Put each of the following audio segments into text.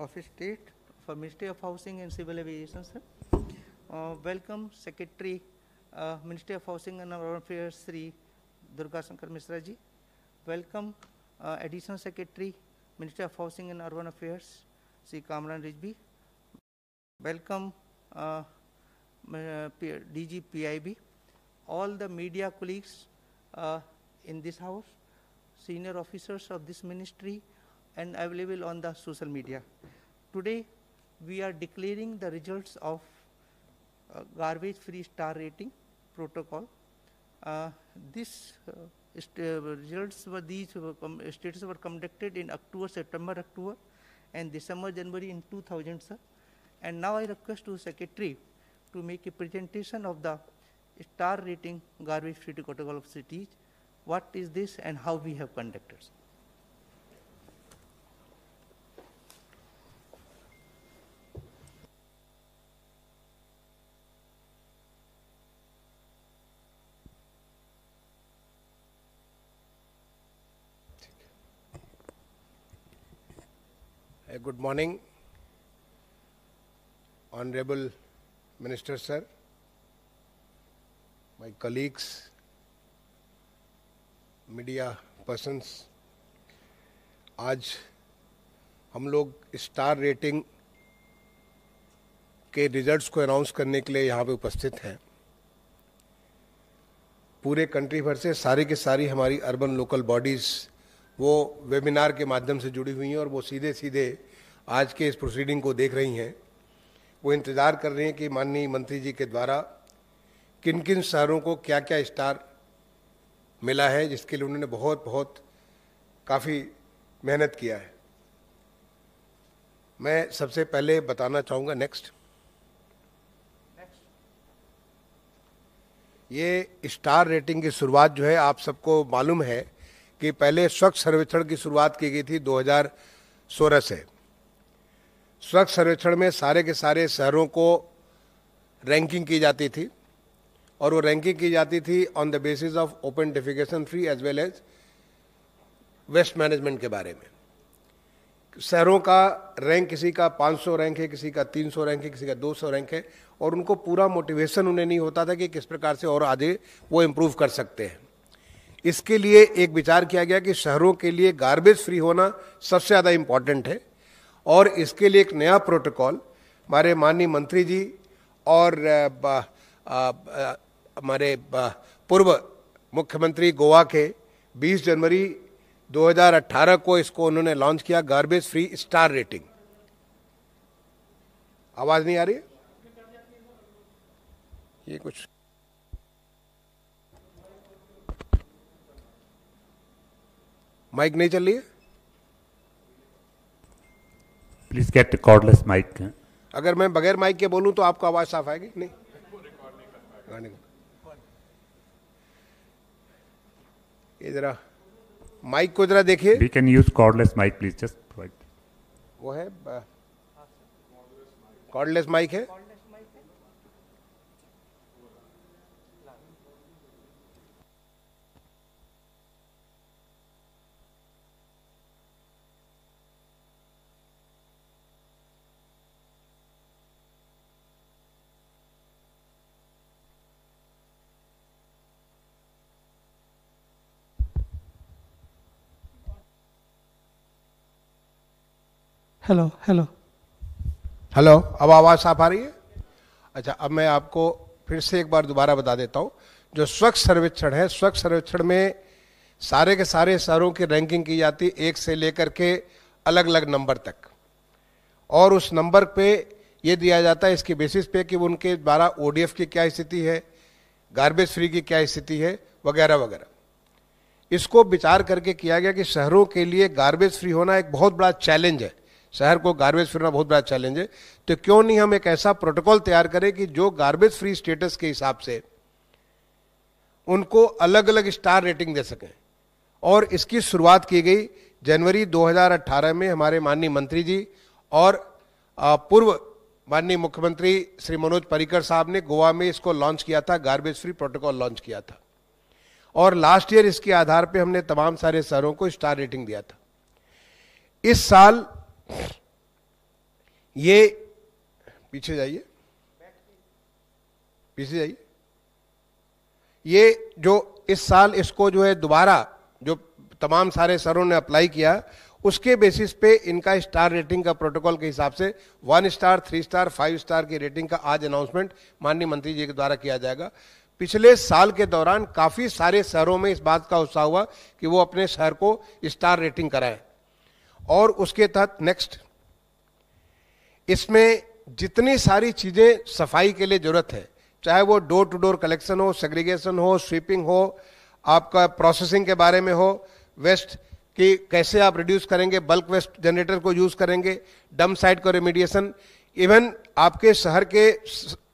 of State for Ministry of Housing and Civil Aviation, sir. Welcome Secretary, Ministry of Housing and Urban Affairs, Sri Durga Shankar Misra ji. Welcome Additional Secretary, Ministry of Housing and Urban Affairs, Sri Kamran Rijvi. Welcome DG PIB, all the media colleagues in this house, senior officers of this ministry, and available on the social media. Today, we are declaring the results of garbage-free star rating protocol. Results were status were conducted in October, September, October, and December, January in 2000, sir. And now I request to Secretary to make a presentation of the star rating garbage-free protocol of cities. What is this and how we have conducted? Good morning, Honorable Minister Sir, my colleagues, media persons. आज हम लोग star rating के results को announce करने के लिए यहाँ पे उपस्थित हैं। पूरे कंट्री भर से सारी की सारी हमारी अर्बन लोकल बॉडीज़ वो वेबिनार के माध्यम से जुड़ी हुई हैं और वो सीधे सीधे आज के इस प्रोसीडिंग को देख रही हैं। वो इंतज़ार कर रहे हैं कि माननीय मंत्री जी के द्वारा किन किन शहरों को क्या क्या स्टार मिला है, जिसके लिए उन्होंने बहुत काफ़ी मेहनत किया है। मैं सबसे पहले बताना चाहूँगा नेक्स्ट, ये स्टार रेटिंग की शुरुआत जो है आप सबको मालूम है कि पहले स्वच्छ सर्वेक्षण की शुरुआत की गई थी 2016 से। स्वच्छ सर्वेक्षण में सारे के सारे शहरों को रैंकिंग की जाती थी और वो रैंकिंग की जाती थी on the basis of open defecation free as well as waste management के बारे में। शहरों का रैंक किसी का 500 रैंक है, किसी का 300 रैंक है, किसी का 200 रैंक है और उनको पूरा मोटिवेशन उन्हें नहीं होता था कि किस प्रकार से और आगे वो इम्प्रूव कर सकते हैं। इसके लिए एक विचार किया गया कि शहरों के लिए गार्बेज फ्री होना सबसे ज़्यादा इम्पॉर्टेंट है और इसके लिए एक नया प्रोटोकॉल हमारे माननीय मंत्री जी और हमारे पूर्व मुख्यमंत्री गोवा के 20 जनवरी 2018 को इसको उन्होंने लॉन्च किया, गार्बेज फ्री स्टार रेटिंग। आवाज नहीं आ रही है? ये कुछ माइक नहीं चल रही है? Please get cordless mic. अगर मैं बगैर माइक के बोलूं तो आपको आवाज साफ आएगी? नहीं, ये जरा माइक को जरा देखिए। We can use cordless mic please, just provide. वो है कॉर्डलेस माइक है? हेलो हेलो हेलो, अब आवाज साफ आ रही है? अच्छा, अब मैं आपको फिर से एक बार दोबारा बता देता हूं। जो स्वच्छ सर्वेक्षण है, स्वच्छ सर्वेक्षण में सारे के सारे शहरों की रैंकिंग की जाती है 1 से लेकर के अलग अलग नंबर तक, और उस नंबर पे ये दिया जाता है इसके बेसिस पे कि उनके द्वारा ओडीएफ की क्या स्थिति है, गार्बेज फ्री की क्या स्थिति है, वगैरह वगैरह। इसको विचार करके किया गया कि शहरों के लिए गार्बेज फ्री होना एक बहुत बड़ा चैलेंज है, शहर को गार्बेज फ्री होना बहुत बड़ा चैलेंज है, तो क्यों नहीं हम एक ऐसा प्रोटोकॉल तैयार करें कि जो गार्बेज फ्री स्टेटस के हिसाब से उनको अलग अलग स्टार रेटिंग दे सकें। और इसकी शुरुआत की गई जनवरी 2018 में हमारे माननीय मंत्री जी और पूर्व माननीय मुख्यमंत्री श्री मनोज पर्रिकर साहब ने गोवा में इसको लॉन्च किया था, गार्बेज फ्री प्रोटोकॉल लॉन्च किया था, और लास्ट ईयर इसके आधार पे हमने तमाम सारे शहरों को स्टार रेटिंग दिया था। इस साल ये पीछे जाइए, पीछे जाइए। ये जो इस साल इसको जो है दोबारा जो तमाम सारे सरों ने अप्लाई किया, उसके बेसिस पे इनका स्टार रेटिंग का प्रोटोकॉल के हिसाब से 1 स्टार, 3 स्टार, 5 स्टार की रेटिंग का आज अनाउंसमेंट माननीय मंत्री जी के द्वारा किया जाएगा। पिछले साल के दौरान काफी सारे शहरों में इस बात का उत्साह हुआ कि वो अपने शहर को स्टार रेटिंग कराएं, और उसके तहत नेक्स्ट इसमें जितनी सारी चीजें सफाई के लिए जरूरत है, चाहे वो डोर टू डोर कलेक्शन हो, सेग्रीगेशन हो, स्वीपिंग हो, आपका प्रोसेसिंग के बारे में हो, वेस्ट कि कैसे आप रिड्यूस करेंगे, बल्क वेस्ट जनरेटर को यूज करेंगे, डंप साइट को रेमिडिएशन, इवन आपके शहर के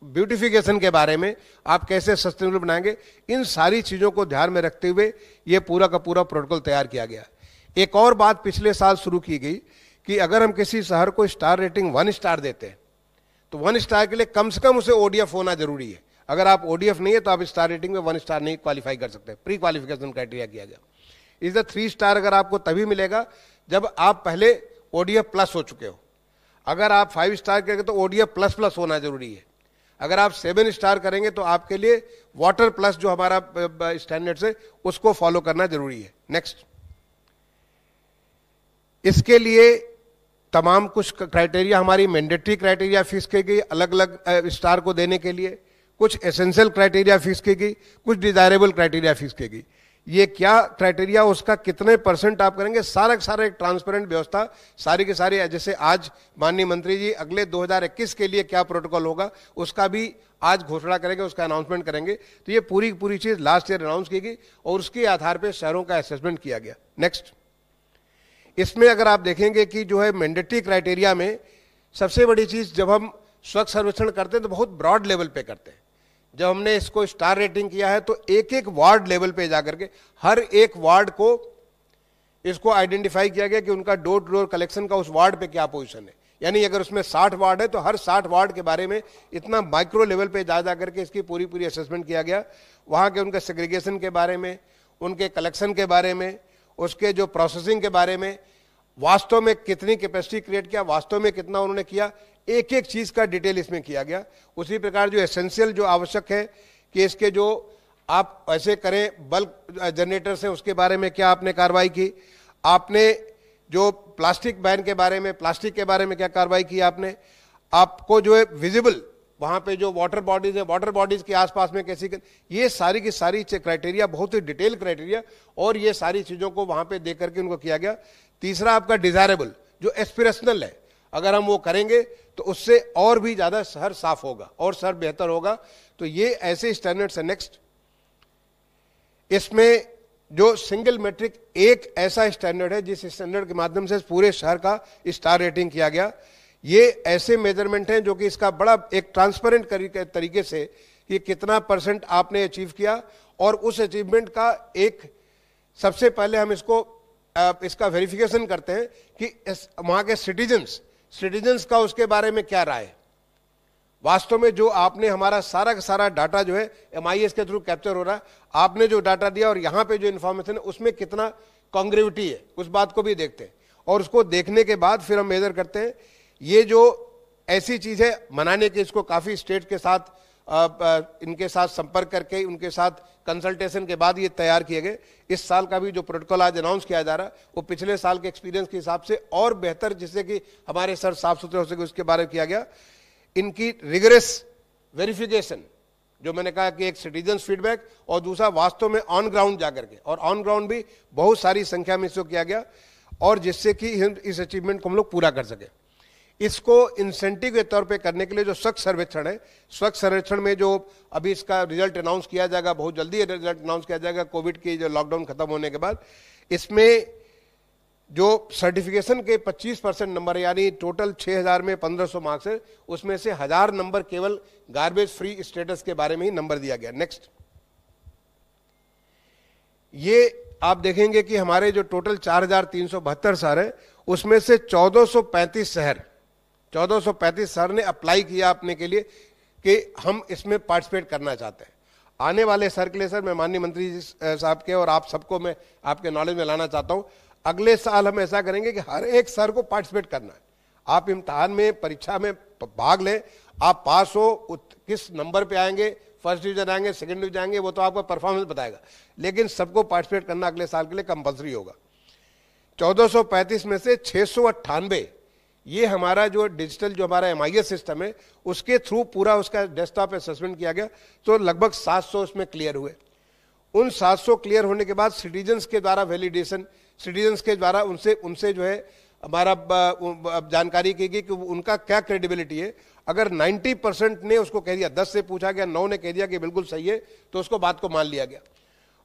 ब्यूटिफिकेशन के बारे में आप कैसे सस्टेनेबल बनाएंगे, इन सारी चीजों को ध्यान में रखते हुए ये पूरा का पूरा प्रोटोकॉल तैयार किया गया। एक और बात पिछले साल शुरू की गई कि अगर हम किसी शहर को स्टार रेटिंग 1 स्टार देते हैं तो 1 स्टार के लिए कम से कम उसे ओडीएफ होना जरूरी है। अगर आप ओडीएफ नहीं है तो आप स्टार रेटिंग में 1 स्टार नहीं क्वालिफाई कर सकते, प्री क्वालिफिकेशन क्राइटेरिया किया गया। इज द 3 स्टार अगर आपको तभी मिलेगा जब आप पहले ओडीएफ प्लस हो चुके हो। अगर आप 5 स्टार करेंगे तो ओडीएफ प्लस प्लस होना जरूरी है। अगर आप 7 स्टार करेंगे तो आपके लिए वाटर प्लस जो हमारा स्टैंडर्ड है उसको फॉलो करना जरूरी है। नेक्स्ट, इसके लिए तमाम कुछ क्राइटेरिया हमारी मैंडेटरी क्राइटेरिया फिक्स की गई अलग अलग स्टार को देने के लिए, कुछ एसेंशियल क्राइटेरिया फिक्स की गई, कुछ डिजायरेबल क्राइटेरिया फिक्स की गई। ये क्या क्राइटेरिया, उसका कितने % आप करेंगे, सारा सारा एक ट्रांसपेरेंट व्यवस्था, सारी के सारी, जैसे आज माननीय मंत्री जी अगले 2021 के लिए क्या प्रोटोकॉल होगा उसका भी आज घोषणा करेंगे, उसका अनाउंसमेंट करेंगे। तो ये पूरी पूरी चीज लास्ट ईयर अनाउंस की गई और उसके आधार पर शहरों का असेसमेंट किया गया। नेक्स्ट, इसमें अगर आप देखेंगे कि जो है मैंडेटरी क्राइटेरिया में सबसे बड़ी चीज, जब हम स्वच्छ सर्वेक्षण करते हैं तो बहुत ब्रॉड लेवल पे करते हैं। जब हमने इसको स्टार रेटिंग किया है तो एक एक वार्ड लेवल पे जाकर के हर एक वार्ड को इसको आइडेंटिफाई किया गया कि उनका डोर टू डोर कलेक्शन का उस वार्ड पे क्या पोजीशन है। यानी अगर उसमें 60 वार्ड है तो हर 60 वार्ड के बारे में इतना माइक्रो लेवल पे जा करके इसकी पूरी पूरी असेसमेंट किया गया। वहां के उनके सेग्रीगेशन के बारे में, उनके कलेक्शन के बारे में, उसके जो प्रोसेसिंग के बारे में, वास्तव में कितनी कैपेसिटी क्रिएट किया, वास्तव में कितना उन्होंने किया, एक एक चीज का डिटेल इसमें किया गया। उसी प्रकार जो एसेंशियल जो आवश्यक है कि इसके जो आप ऐसे करें बल्क जनरेटर से, उसके बारे में क्या आपने कार्रवाई की, आपने जो प्लास्टिक बैन के बारे में, प्लास्टिक के बारे में क्या कार्रवाई की आपने, आपको जो है विजिबल वहां पे जो वाटर बॉडीज है, वाटर बॉडीज के आसपास में कैसी, ये सारी की सारी क्राइटेरिया, बहुत ही डिटेल क्राइटेरिया, और ये सारी चीजों को वहां पे देख करके उनको किया गया। तीसरा आपका डिजायरेबल जो एस्पिरेशनल है, अगर हम वो करेंगे तो उससे और भी ज्यादा शहर साफ होगा और शहर बेहतर होगा। तो ये ऐसे स्टैंडर्ड्स है। नेक्स्ट, इसमें जो सिंगल मेट्रिक एक ऐसा स्टैंडर्ड है जिस स्टैंडर्ड के माध्यम से पूरे शहर का स्टार रेटिंग किया गया। ये ऐसे मेजरमेंट हैं जो कि इसका बड़ा एक ट्रांसपेरेंट तरीके से कि कितना % आपने अचीव किया, और उस अचीवमेंट का एक सबसे पहले हम इसका वेरिफिकेशन करते हैं कि वहां के सिटीजन्स का उसके बारे में क्या राय है। वास्तव में जो आपने हमारा सारा का सारा डाटा जो है MIS के थ्रू कैप्चर हो रहा है, आपने जो डाटा दिया और यहाँ पे जो इन्फॉर्मेशन है उसमें कितना कॉन्ग्रेविटी है, उस बात को भी देखते हैं। और उसको देखने के बाद फिर हम मेजर करते हैं। ये जो ऐसी चीज है मनाने के, इसको काफी स्टेट के साथ इनके साथ संपर्क करके उनके साथ कंसल्टेशन के बाद ये तैयार किए गए। इस साल का भी जो प्रोटोकॉल आज अनाउंस किया जा रहा है वो पिछले साल के एक्सपीरियंस के हिसाब से और बेहतर, जिससे कि हमारे सर साफ सुथरे हो सके, उसके बारे में किया गया। इनकी रिगरस वेरिफिकेशन, जो मैंने कहा कि एक सिटीजन्स फीडबैक और दूसरा वास्तव में ऑन ग्राउंड जाकर के, और ऑन ग्राउंड भी बहुत सारी संख्या में इसको किया गया, और जिससे कि इस अचीवमेंट को हम लोग पूरा कर सके। इसको इंसेंटिव के तौर पे करने के लिए जो स्वच्छ सर्वेक्षण है, स्वच्छ सर्वेक्षण में जो अभी इसका रिजल्ट अनाउंस किया जाएगा, बहुत जल्दी रिजल्ट अनाउंस किया जाएगा कोविड की जो लॉकडाउन खत्म होने के बाद, इसमें जो सर्टिफिकेशन के 25% नंबर, यानी टोटल 6000 में 1500 मार्क्स है, उसमें से 1000 नंबर केवल गार्बेज फ्री स्टेटस के बारे में ही नंबर दिया गया। नेक्स्ट, ये आप देखेंगे कि हमारे जो टोटल 4372 शहर है उसमें से 1435 शहर ने अप्लाई किया अपने के लिए कि हम इसमें पार्टिसिपेट करना चाहते हैं। आने वाले शहर के लिए सर मैं माननीय मंत्री जी साहब के और आप सबको मैं आपके नॉलेज में लाना चाहता हूं, अगले साल हम ऐसा करेंगे कि हर एक शहर को पार्टिसिपेट करना है। आप इम्तिहान में, परीक्षा में भाग लें, आप पास हो, किस नंबर पे आएंगे, फर्स्ट डिवीजन आएंगे, सेकंड डिवीजन आएंगे, वो तो आपका परफॉर्मेंस बताएगा, लेकिन सबको पार्टिसिपेट करना अगले साल के लिए कंपलसरी होगा। 1435 में से 698 ये हमारा जो डिजिटल, जो हमारा MIS सिस्टम है, उसके थ्रू पूरा उसका डेस्कटॉप असेसमेंट किया गया, तो लगभग 700 उसमें क्लियर हुए। उन 700 क्लियर होने के बाद सिटीजन्स के द्वारा वैलिडेशन, सिटीजन्स के द्वारा उनसे जो है हमारा जानकारी की गई कि उनका क्या क्रेडिबिलिटी है। अगर 90% ने उसको कह दिया, 10 से पूछा गया, 9 ने कह दिया कि बिल्कुल सही है, तो उसको बात को मान लिया गया।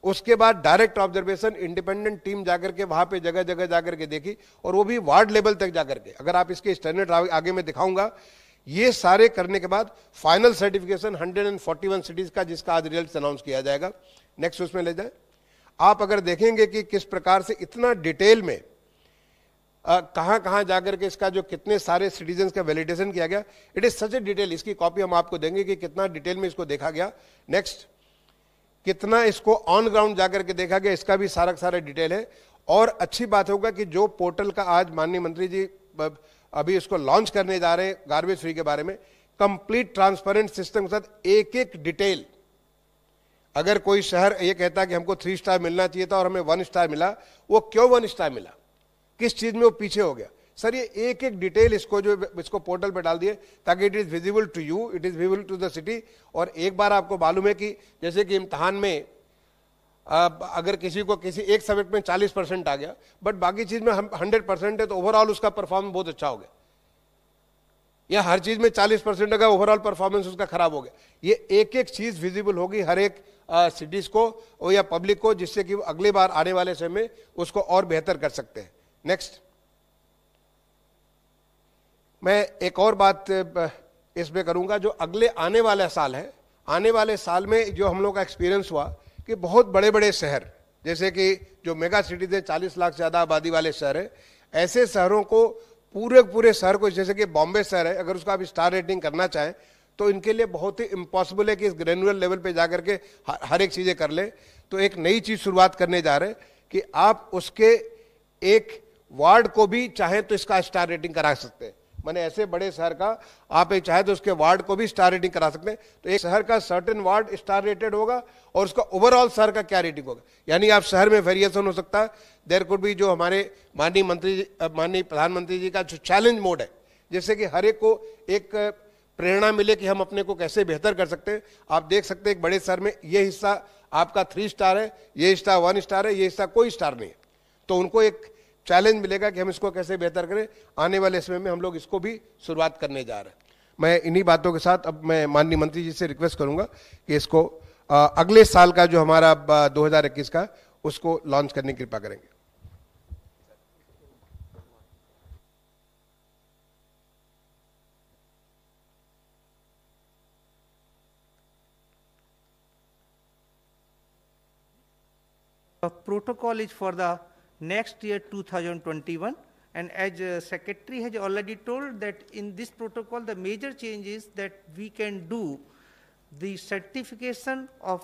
उसके बाद डायरेक्ट ऑब्जर्वेशन, इंडिपेंडेंट टीम जाकर के वहां पे जगह जगह जाकर के देखी, और वो भी वार्ड लेवल तक जाकर के। अगर आप इसके स्टैंडर्ड आगे में दिखाऊंगा, ये सारे करने के बाद फाइनल सर्टिफिकेशन 141 सिटीज का, जिसका आज रिजल्ट अनाउंस किया जाएगा। नेक्स्ट उसमें ले जाए। आप अगर देखेंगे कि किस प्रकार से इतना डिटेल में कहां कहां जाकर के इसका जो कितने सारे सिटीजन का वैलिडेशन किया गया, it is such A detail. इसकी कॉपी हम आपको देंगे कि कितना डिटेल में इसको देखा गया। नेक्स्ट, कितना इसको ऑन ग्राउंड जाकर के देखा गया, इसका भी सारा डिटेल है। और अच्छी बात होगा कि जो पोर्टल का आज माननीय मंत्री जी अभी इसको लॉन्च करने जा रहे हैं, गार्बेज फ्री के बारे में, कंप्लीट ट्रांसपेरेंट सिस्टम के साथ एक एक डिटेल। अगर कोई शहर ये कहता है कि हमको 3 स्टार मिलना चाहिए था और हमें 1 स्टार मिला, वो क्यों 1 स्टार मिला, किस चीज में वो पीछे हो गया, सर ये एक एक डिटेल इसको पोर्टल पे डाल दिए, ताकि it is visible to you, it is visible to the city. और एक बार आपको मालूम है कि जैसे कि इम्तहान में अगर किसी को किसी एक सब्जेक्ट में 40% आ गया, बट बाकी चीज में 100% है, तो ओवरऑल उसका परफॉर्मेंस बहुत अच्छा हो गया। या हर चीज में 40% अगर ओवरऑल परफॉर्मेंस उसका खराब हो गया, ये एक एक चीज विजिबल होगी हर एक सिटीज को और या पब्लिक को, जिससे कि अगली बार आने वाले समय में उसको और बेहतर कर सकते हैं। नेक्स्ट, मैं एक और बात इसमें करूंगा, जो अगले आने वाला साल है, आने वाले साल में जो हम लोग का एक्सपीरियंस हुआ कि बहुत बड़े बड़े शहर, जैसे कि जो मेगा सिटीज है, 40 लाख से ज्यादा आबादी वाले शहर है, ऐसे शहरों को पूरे शहर को, जैसे कि बॉम्बे शहर है, अगर उसको आप स्टार रेटिंग करना चाहें तो इनके लिए बहुत ही इम्पॉसिबल है कि इस ग्रेनुलर लेवल पे जाकर के हर एक चीजें कर ले। तो एक नई चीज शुरुआत करने जा रहे हैं कि आप उसके एक वार्ड को भी चाहे तो इसका स्टार रेटिंग करा सकते हैं। माने ऐसे बड़े शहर का आप एक चाहे तो उसके वार्ड को भी स्टार रेटिंग करा सकते हैं। तो एक शहर का सर्टेन वार्ड स्टार रेटेड होगा और उसका ओवरऑल शहर का क्या रेटिंग होगा, यानी आप शहर में वेरिएशन हो सकता है। देयर कुड भी, जो हमारे माननीय प्रधानमंत्री जी का जो चैलेंज मोड है, जिससे कि हर एक को एक प्रेरणा मिले कि हम अपने को कैसे बेहतर कर सकते हैं। आप देख सकते हैं एक बड़े शहर में ये हिस्सा आपका 3 स्टार है, ये हिस्सा 1 स्टार है, ये हिस्सा कोई स्टार नहीं है, तो उनको एक चैलेंज मिलेगा कि हम इसको कैसे बेहतर करें। आने वाले समय में हम लोग इसको भी शुरुआत करने जा रहे हैं। मैं इन्हीं बातों के साथ अब मैं माननीय मंत्री जी से रिक्वेस्ट करूंगा कि इसको अगले साल का जो हमारा 2021 का, उसको लॉन्च करने की कृपा करेंगे। Protocol is for the next year 2021, and as secretary has already told that in this protocol the major change is that we can do the certification of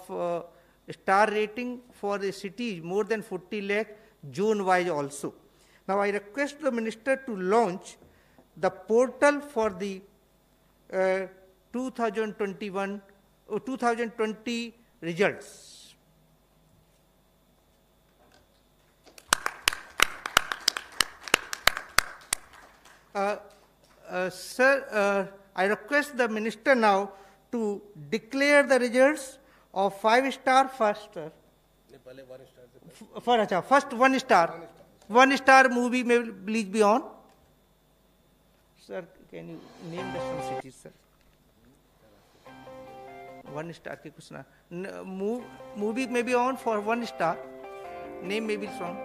star rating for the cities more than 40 lakh zone wise also. Now I request the minister to launch the portal for the 2021 or 2020 results. Sir, I request the minister now to declare the results of 5-star first. First 1 star. 1 star movie may please be on. Sir, can you name the some cities, sir? 1 star की कुछ ना. Movie may be on for 1 star. Name may be on.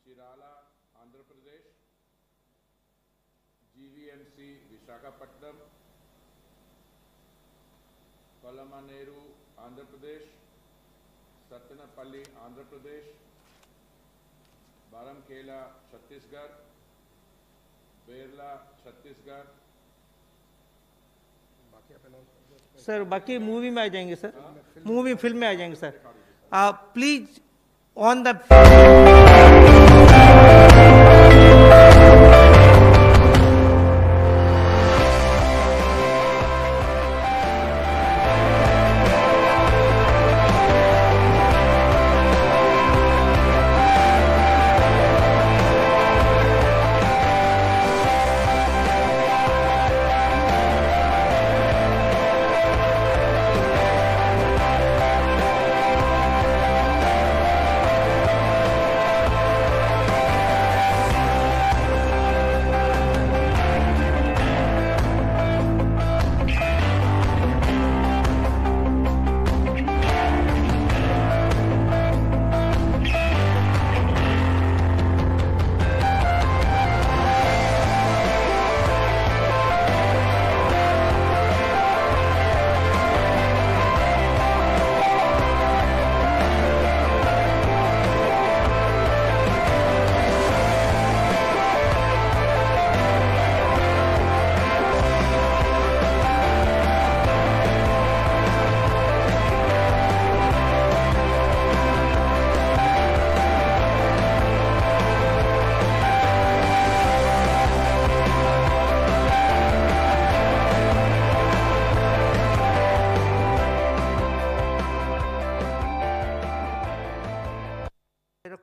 Chirala, Andhra Pradesh, GVMC Visakhapatnam, Palamaneru, Andhra Pradesh, Satyanapalli, Andhra Pradesh, Baramkela, Chhattisgarh, Berla, Chhattisgarh. Sir बाकी movie में आ जाएंगे sir, movie film में आ जाएंगे sir. Please on the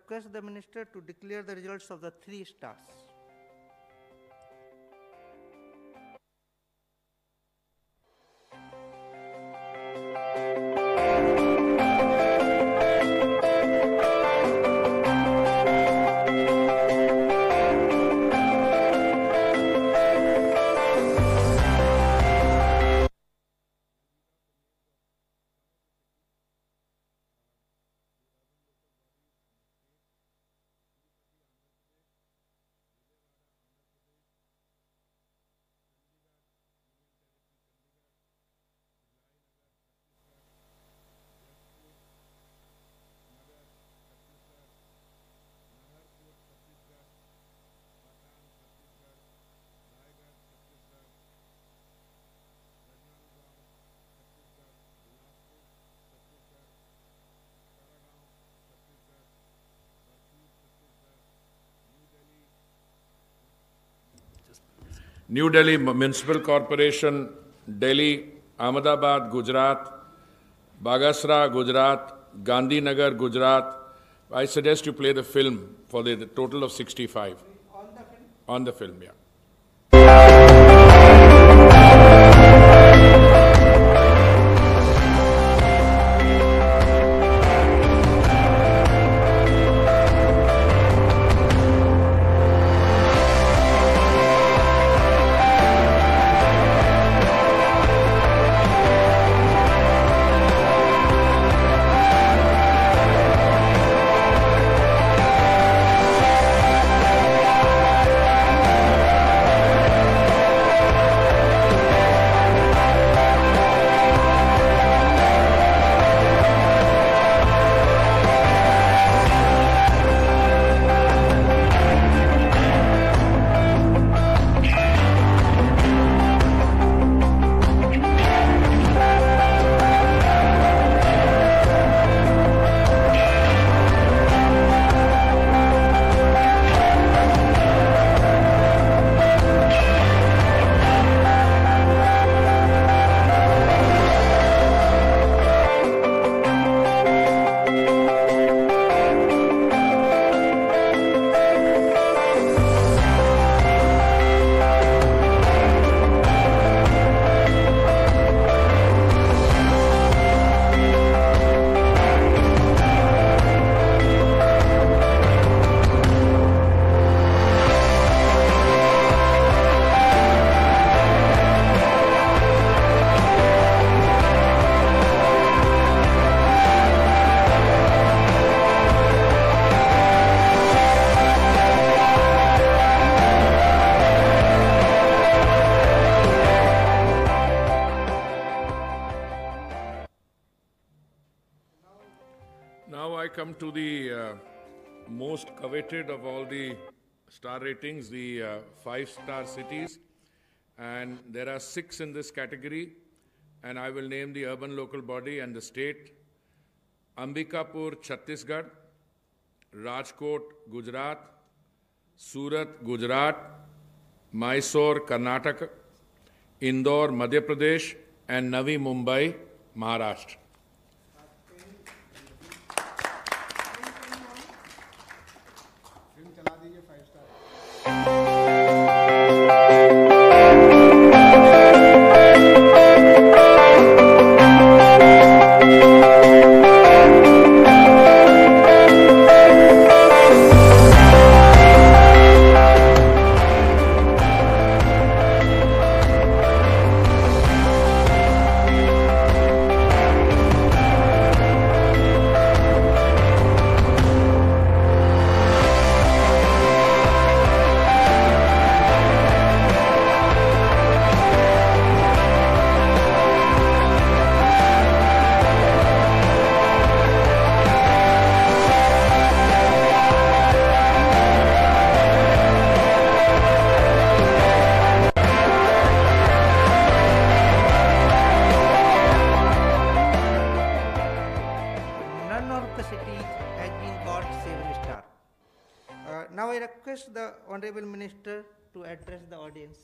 request the minister to declare the results of the 3 stars. New Delhi Municipal Corporation, Delhi, Ahmedabad, Gujarat, Bagasra, Gujarat, Gandhinagar, Gujarat. I suggest you play the film for the total of 65. On the film, yeah. coveted of all the star ratings, the 5-star cities, and there are 6 in this category, and I will name the urban local body and the state: Ambikapur, Chhattisgarh; Rajkot, Gujarat; Surat, Gujarat; Mysore, Karnataka; Indore, Madhya Pradesh; and Navi Mumbai, Maharashtra. Now I request the Honorable Minister to address the audience.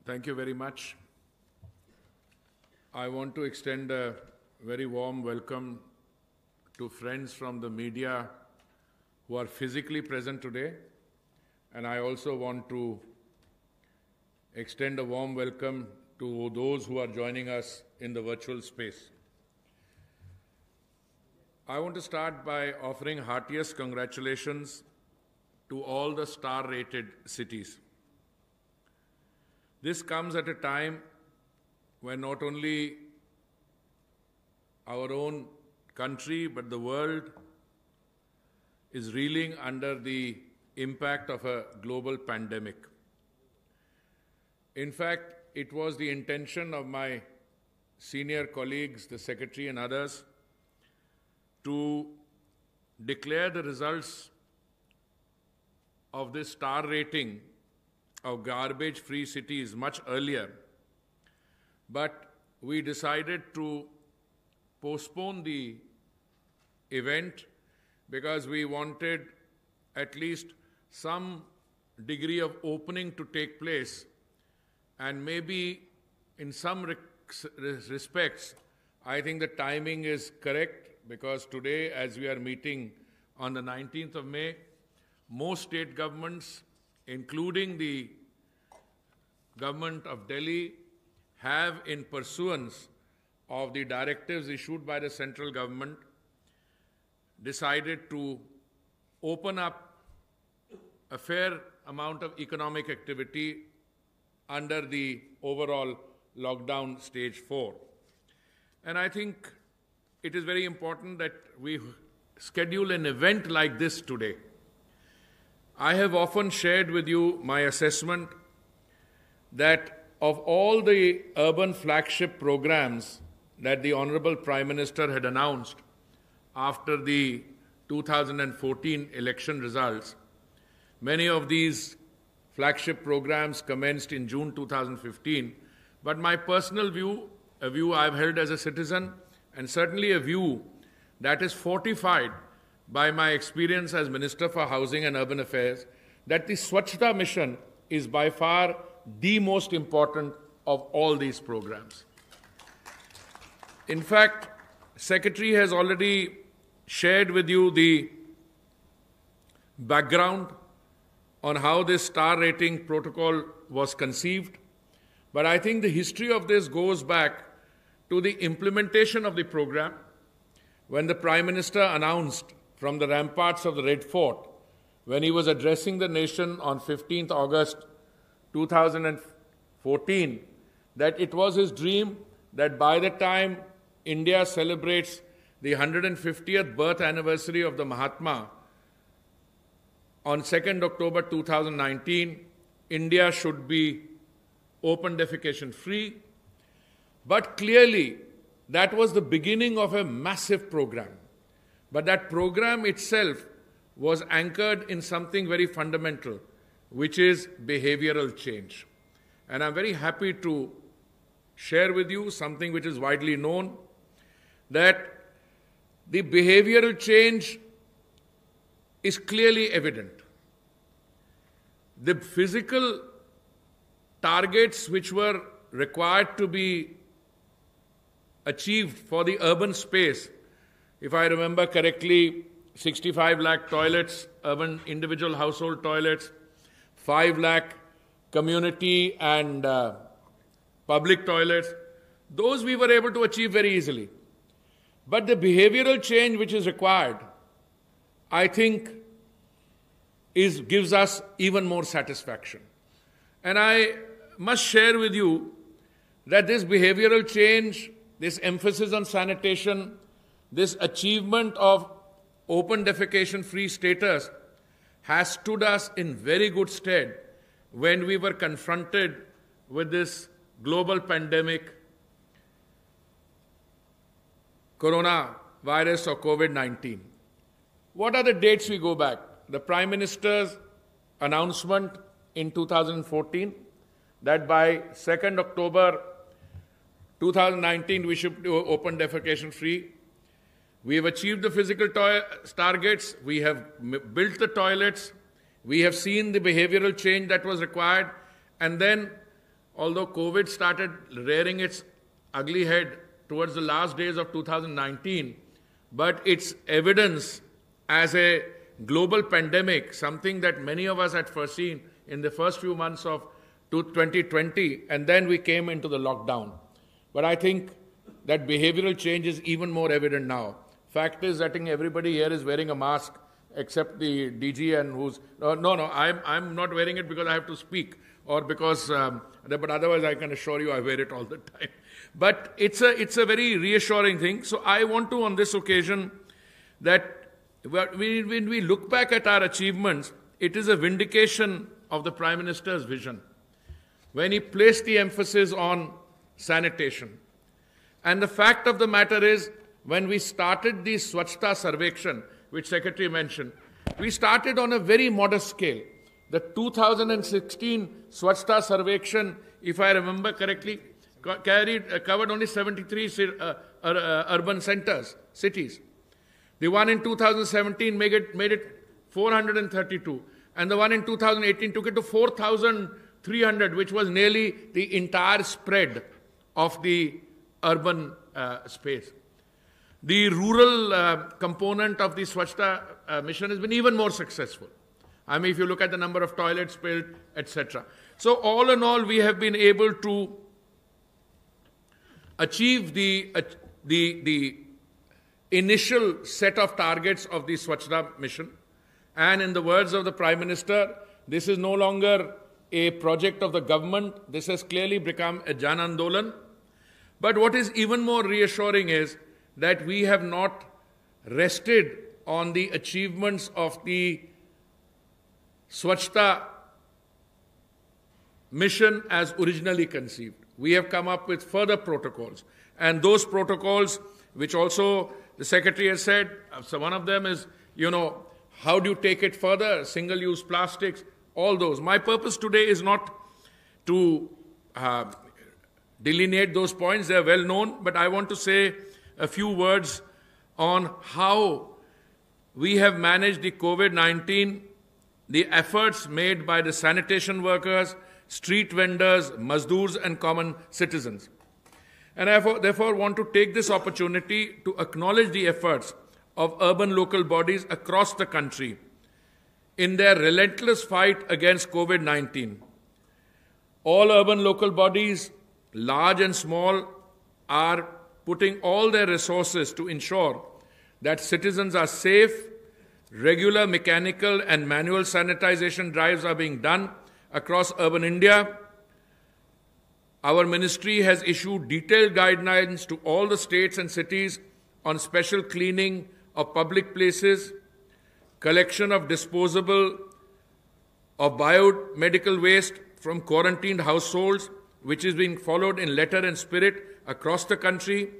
Thank you very much. I want to extend a very warm welcome to friends from the media who are physically present today, and I also want to extend a warm welcome to those who are joining us in the virtual space. I want to start by offering heartiest congratulations to all the star-rated cities. This comes at a time when not only our own country but the world is reeling under the impact of a global pandemic. In fact, it was the intention of my senior colleagues, the Secretary and others, to declare the results of this star rating of garbage-free cities much earlier, but we decided to postpone the event because we wanted at least some degree of opening to take place, and maybe in some respects, I think the timing is correct, because today, as we are meeting on the 19th of May, most state governments, including the government of Delhi, have, in pursuance of the directives issued by the central government, decided to open up a fair amount of economic activity under the overall lockdown stage 4. And I think it is very important that we schedule an event like this today. I have often shared with you my assessment that of all the urban flagship programs that the Honorable Prime Minister had announced after the 2014 election results, many of these flagship programs commenced in June 2015, but my personal view, a view I've held as a citizen, and certainly a view that is fortified by my experience as Minister for Housing and Urban Affairs, that the Swachhata Mission is by far the most important of all these programs. In fact, Secretary has already shared with you the background on how this star rating protocol was conceived, but I think the history of this goes back to the implementation of the program when the Prime Minister announced from the ramparts of the Red Fort, when he was addressing the nation on 15th August 2014, that it was his dream that by the time India celebrates the 150th birth anniversary of the Mahatma on 2nd October 2019, India should be open defecation free. But clearly, that was the beginning of a massive program. But that program itself was anchored in something very fundamental, which is behavioral change. And I'm very happy to share with you something which is widely known, that the behavioral change is clearly evident. The physical targets which were required to be achieved for the urban space, if I remember correctly, 65 lakh toilets, urban individual household toilets, 5 lakh community and public toilets, those we were able to achieve very easily. But the behavioral change which is required, I think, gives us even more satisfaction. And I must share with you that this behavioral change, this emphasis on sanitation, this achievement of open defecation-free status has stood us in very good stead when we were confronted with this global pandemic, coronavirus or COVID-19. What are the dates we go back? The Prime Minister's announcement in 2014 that by 2nd October 2019 we should do open defecation free. We have achieved the physical targets, we have built the toilets, we have seen the behavioral change that was required, and then, although COVID started rearing its ugly head towards the last days of 2019, but its evidence as a global pandemic, something that many of us had foreseen in the first few months of 2020, and then we came into the lockdown. But I think that behavioral change is even more evident now. Fact is, I think everybody here is wearing a mask except the DG and who's... I'm not wearing it because I have to speak or because... but otherwise, I can assure you I wear it all the time. But it's a very reassuring thing. So I want to, on this occasion, that when we look back at our achievements, it is a vindication of the Prime Minister's vision. When he placed the emphasis on sanitation. And the fact of the matter is, when we started the Swachhta Sarvekshan, which Secretary mentioned, we started on a very modest scale. The 2016 Swachhta Sarvekshan, if I remember correctly, covered only 73 urban centers, cities. The one in 2017 made it 432. And the one in 2018 took it to 4,300, which was nearly the entire spread of the urban space. The rural component of the Swachhta mission has been even more successful. I mean, if you look at the number of toilets built, etc. So all in all, we have been able to achieve the initial set of targets of the Swachhta mission. And in the words of the Prime Minister, this is no longer a project of the government. This has clearly become a Jan Andolan. But what is even more reassuring is that we have not rested on the achievements of the Swachhta mission as originally conceived. We have come up with further protocols. And those protocols, which also the Secretary has said, so one of them is, how do you take it further? Single-use plastics, all those. My purpose today is not to delineate those points. They are well known, but I want to say a few words on how we have managed the COVID-19, the efforts made by the sanitation workers, street vendors, mazdoors, and common citizens. And I therefore want to take this opportunity to acknowledge the efforts of urban local bodies across the country in their relentless fight against COVID-19. All urban local bodies, large and small, are putting all their resources to ensure that citizens are safe. Regular mechanical and manual sanitization drives are being done across urban India. Our ministry has issued detailed guidelines to all the states and cities on special cleaning of public places, collection of disposable of biomedical waste from quarantined households, which is being followed in letter and spirit across the country.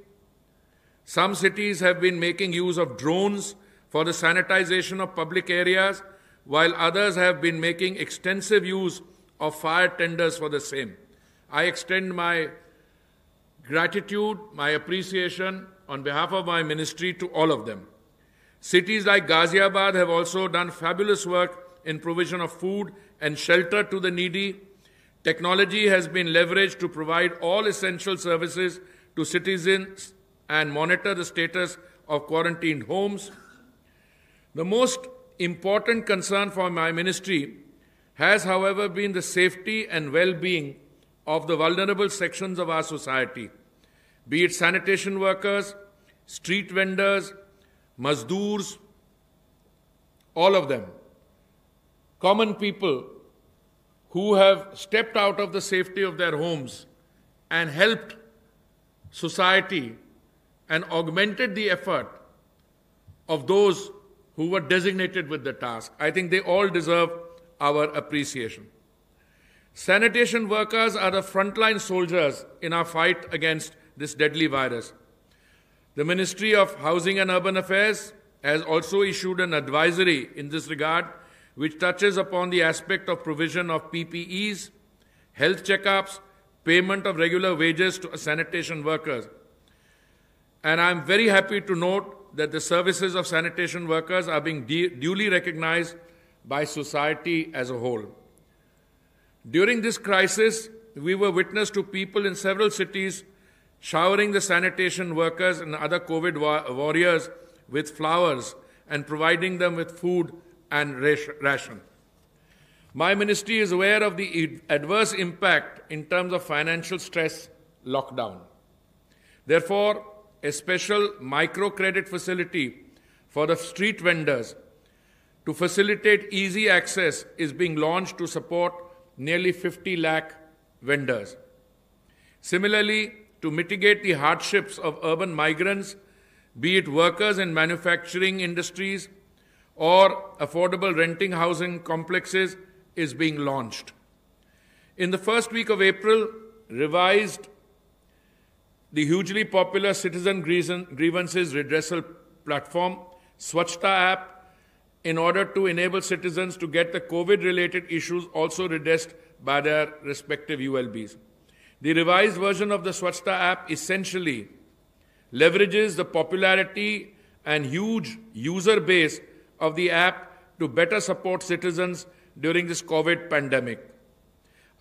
Some cities have been making use of drones for the sanitization of public areas, while others have been making extensive use of fire tenders for the same. I extend my gratitude, my appreciation on behalf of my ministry to all of them. Cities like Ghaziabad have also done fabulous work in provision of food and shelter to the needy. Technology has been leveraged to provide all essential services to citizens and monitor the status of quarantined homes. The most important concern for my ministry has, however, been the safety and well-being of the vulnerable sections of our society, be it sanitation workers, street vendors, mazdoors, all of them, common people who have stepped out of the safety of their homes and helped society and augmented the effort of those who were designated with the task. I think they all deserve our appreciation. Sanitation workers are the frontline soldiers in our fight against this deadly virus. The Ministry of Housing and Urban Affairs has also issued an advisory in this regard, which touches upon the aspect of provision of PPEs, health checkups, payment of regular wages to sanitation workers. And I'm very happy to note that the services of sanitation workers are being duly recognized by society as a whole. During this crisis, we were witness to people in several cities showering the sanitation workers and other COVID warriors with flowers and providing them with food and ration. My ministry is aware of the adverse impact in terms of financial stress lockdown. Therefore, a special microcredit facility for the street vendors to facilitate easy access is being launched to support nearly 50 lakh vendors. Similarly, to mitigate the hardships of urban migrants, be it workers in manufacturing industries or affordable renting housing complexes, is being launched. In the first week of April, revised the hugely popular citizen grievances redressal platform, Swachhta app, in order to enable citizens to get the COVID-related issues also redressed by their respective ULBs. The revised version of the Swachhta app essentially leverages the popularity and huge user base of the app to better support citizens during this COVID pandemic.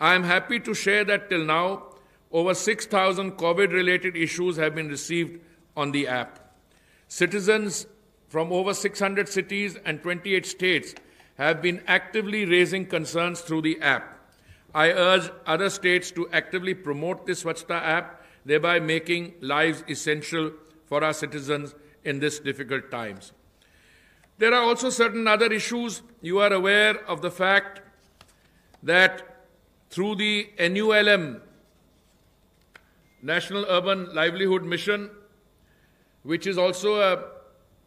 I am happy to share that till now, over 6,000 COVID-related issues have been received on the app. Citizens from over 600 cities and 28 states have been actively raising concerns through the app. I urge other states to actively promote this Swachhta app, thereby making lives essential for our citizens in these difficult times. There are also certain other issues. You are aware of the fact that through the NULM, National Urban Livelihood Mission, which is also a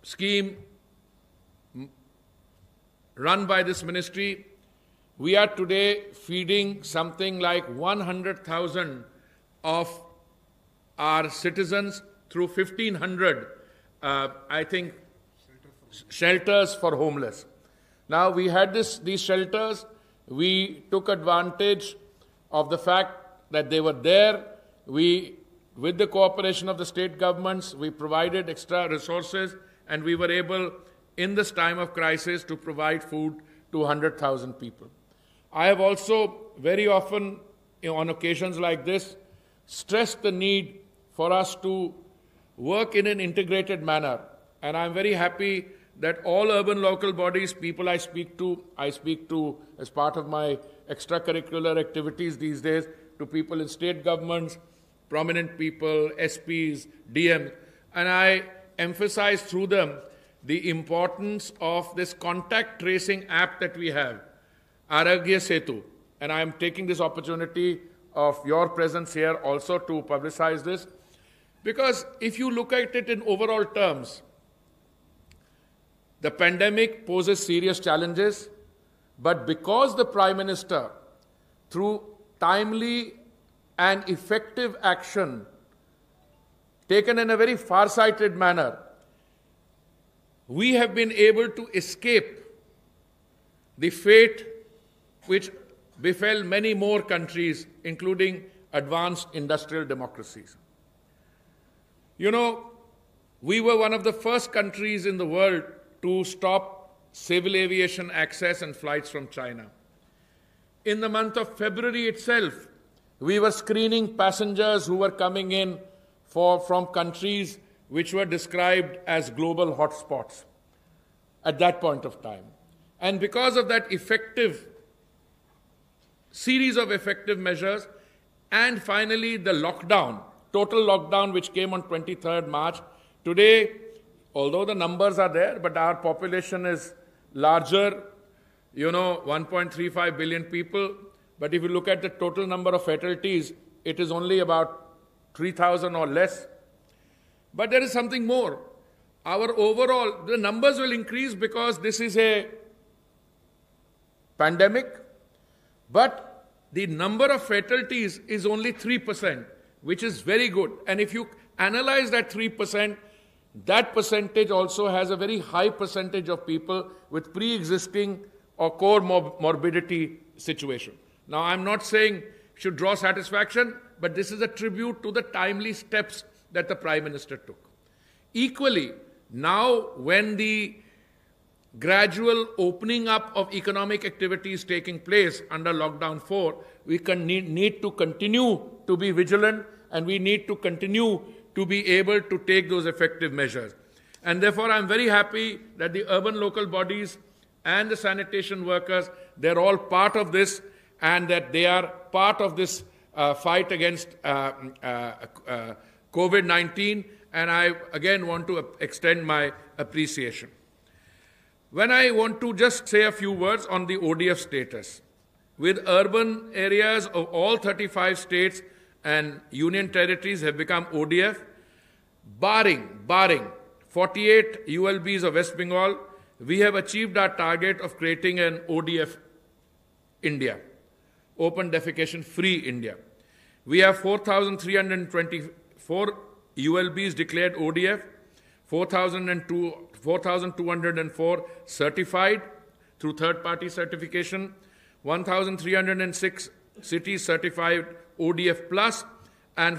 scheme run by this ministry, we are today feeding something like 100,000 of our citizens through 1,500, shelters for homeless. Now, we had these shelters. We took advantage of the fact that they were there. With the cooperation of the state governments, we provided extra resources, and we were able, in this time of crisis, to provide food to 100,000 people. I have also very often, on occasions like this, stressed the need for us to work in an integrated manner. And I'm very happy that all urban local bodies, people I speak to as part of my extracurricular activities these days, to people in state governments, prominent people, SPs, DMs, and I emphasize through them the importance of this contact tracing app that we have, Arogya Setu. And I am taking this opportunity of your presence here also to publicize this, because if you look at it in overall terms, the pandemic poses serious challenges, but because the Prime Minister, through timely and effective action taken in a very far-sighted manner, we have been able to escape the fate which befell many more countries, including advanced industrial democracies. You know, we were one of the first countries in the world to stop civil aviation access and flights from China. In the month of February itself, we were screening passengers who were coming in from countries which were described as global hotspots at that point of time. And because of that series of effective measures, and finally the lockdown, total lockdown which came on 23rd March, today, although the numbers are there, but our population is larger, 1.35 billion people, but if you look at the total number of fatalities, it is only about 3,000 or less. But there is something more. Our overall, the numbers will increase because this is a pandemic, but the number of fatalities is only 3%, which is very good. And if you analyze that 3%, that percentage also has a very high percentage of people with pre-existing or comorbidity situation. Now, I'm not saying should draw satisfaction, but this is a tribute to the timely steps that the Prime Minister took. Equally, now when the gradual opening up of economic activity is taking place under Lockdown 4, we need to continue to be vigilant, and we need to continue to be able to take those effective measures. And therefore, I'm very happy that the urban local bodies and the sanitation workers, they're all part of this, and that they are part of this fight against COVID-19, and I again want to extend my appreciation. When I want to just say a few words on the ODF status, with urban areas of all 35 states and union territories have become ODF, barring 48 ULBs of West Bengal, we have achieved our target of creating an ODF India, open defecation free India. We have 4,324 ULBs declared ODF, 4,204 certified through third-party certification, 1,306 cities certified ODF plus, and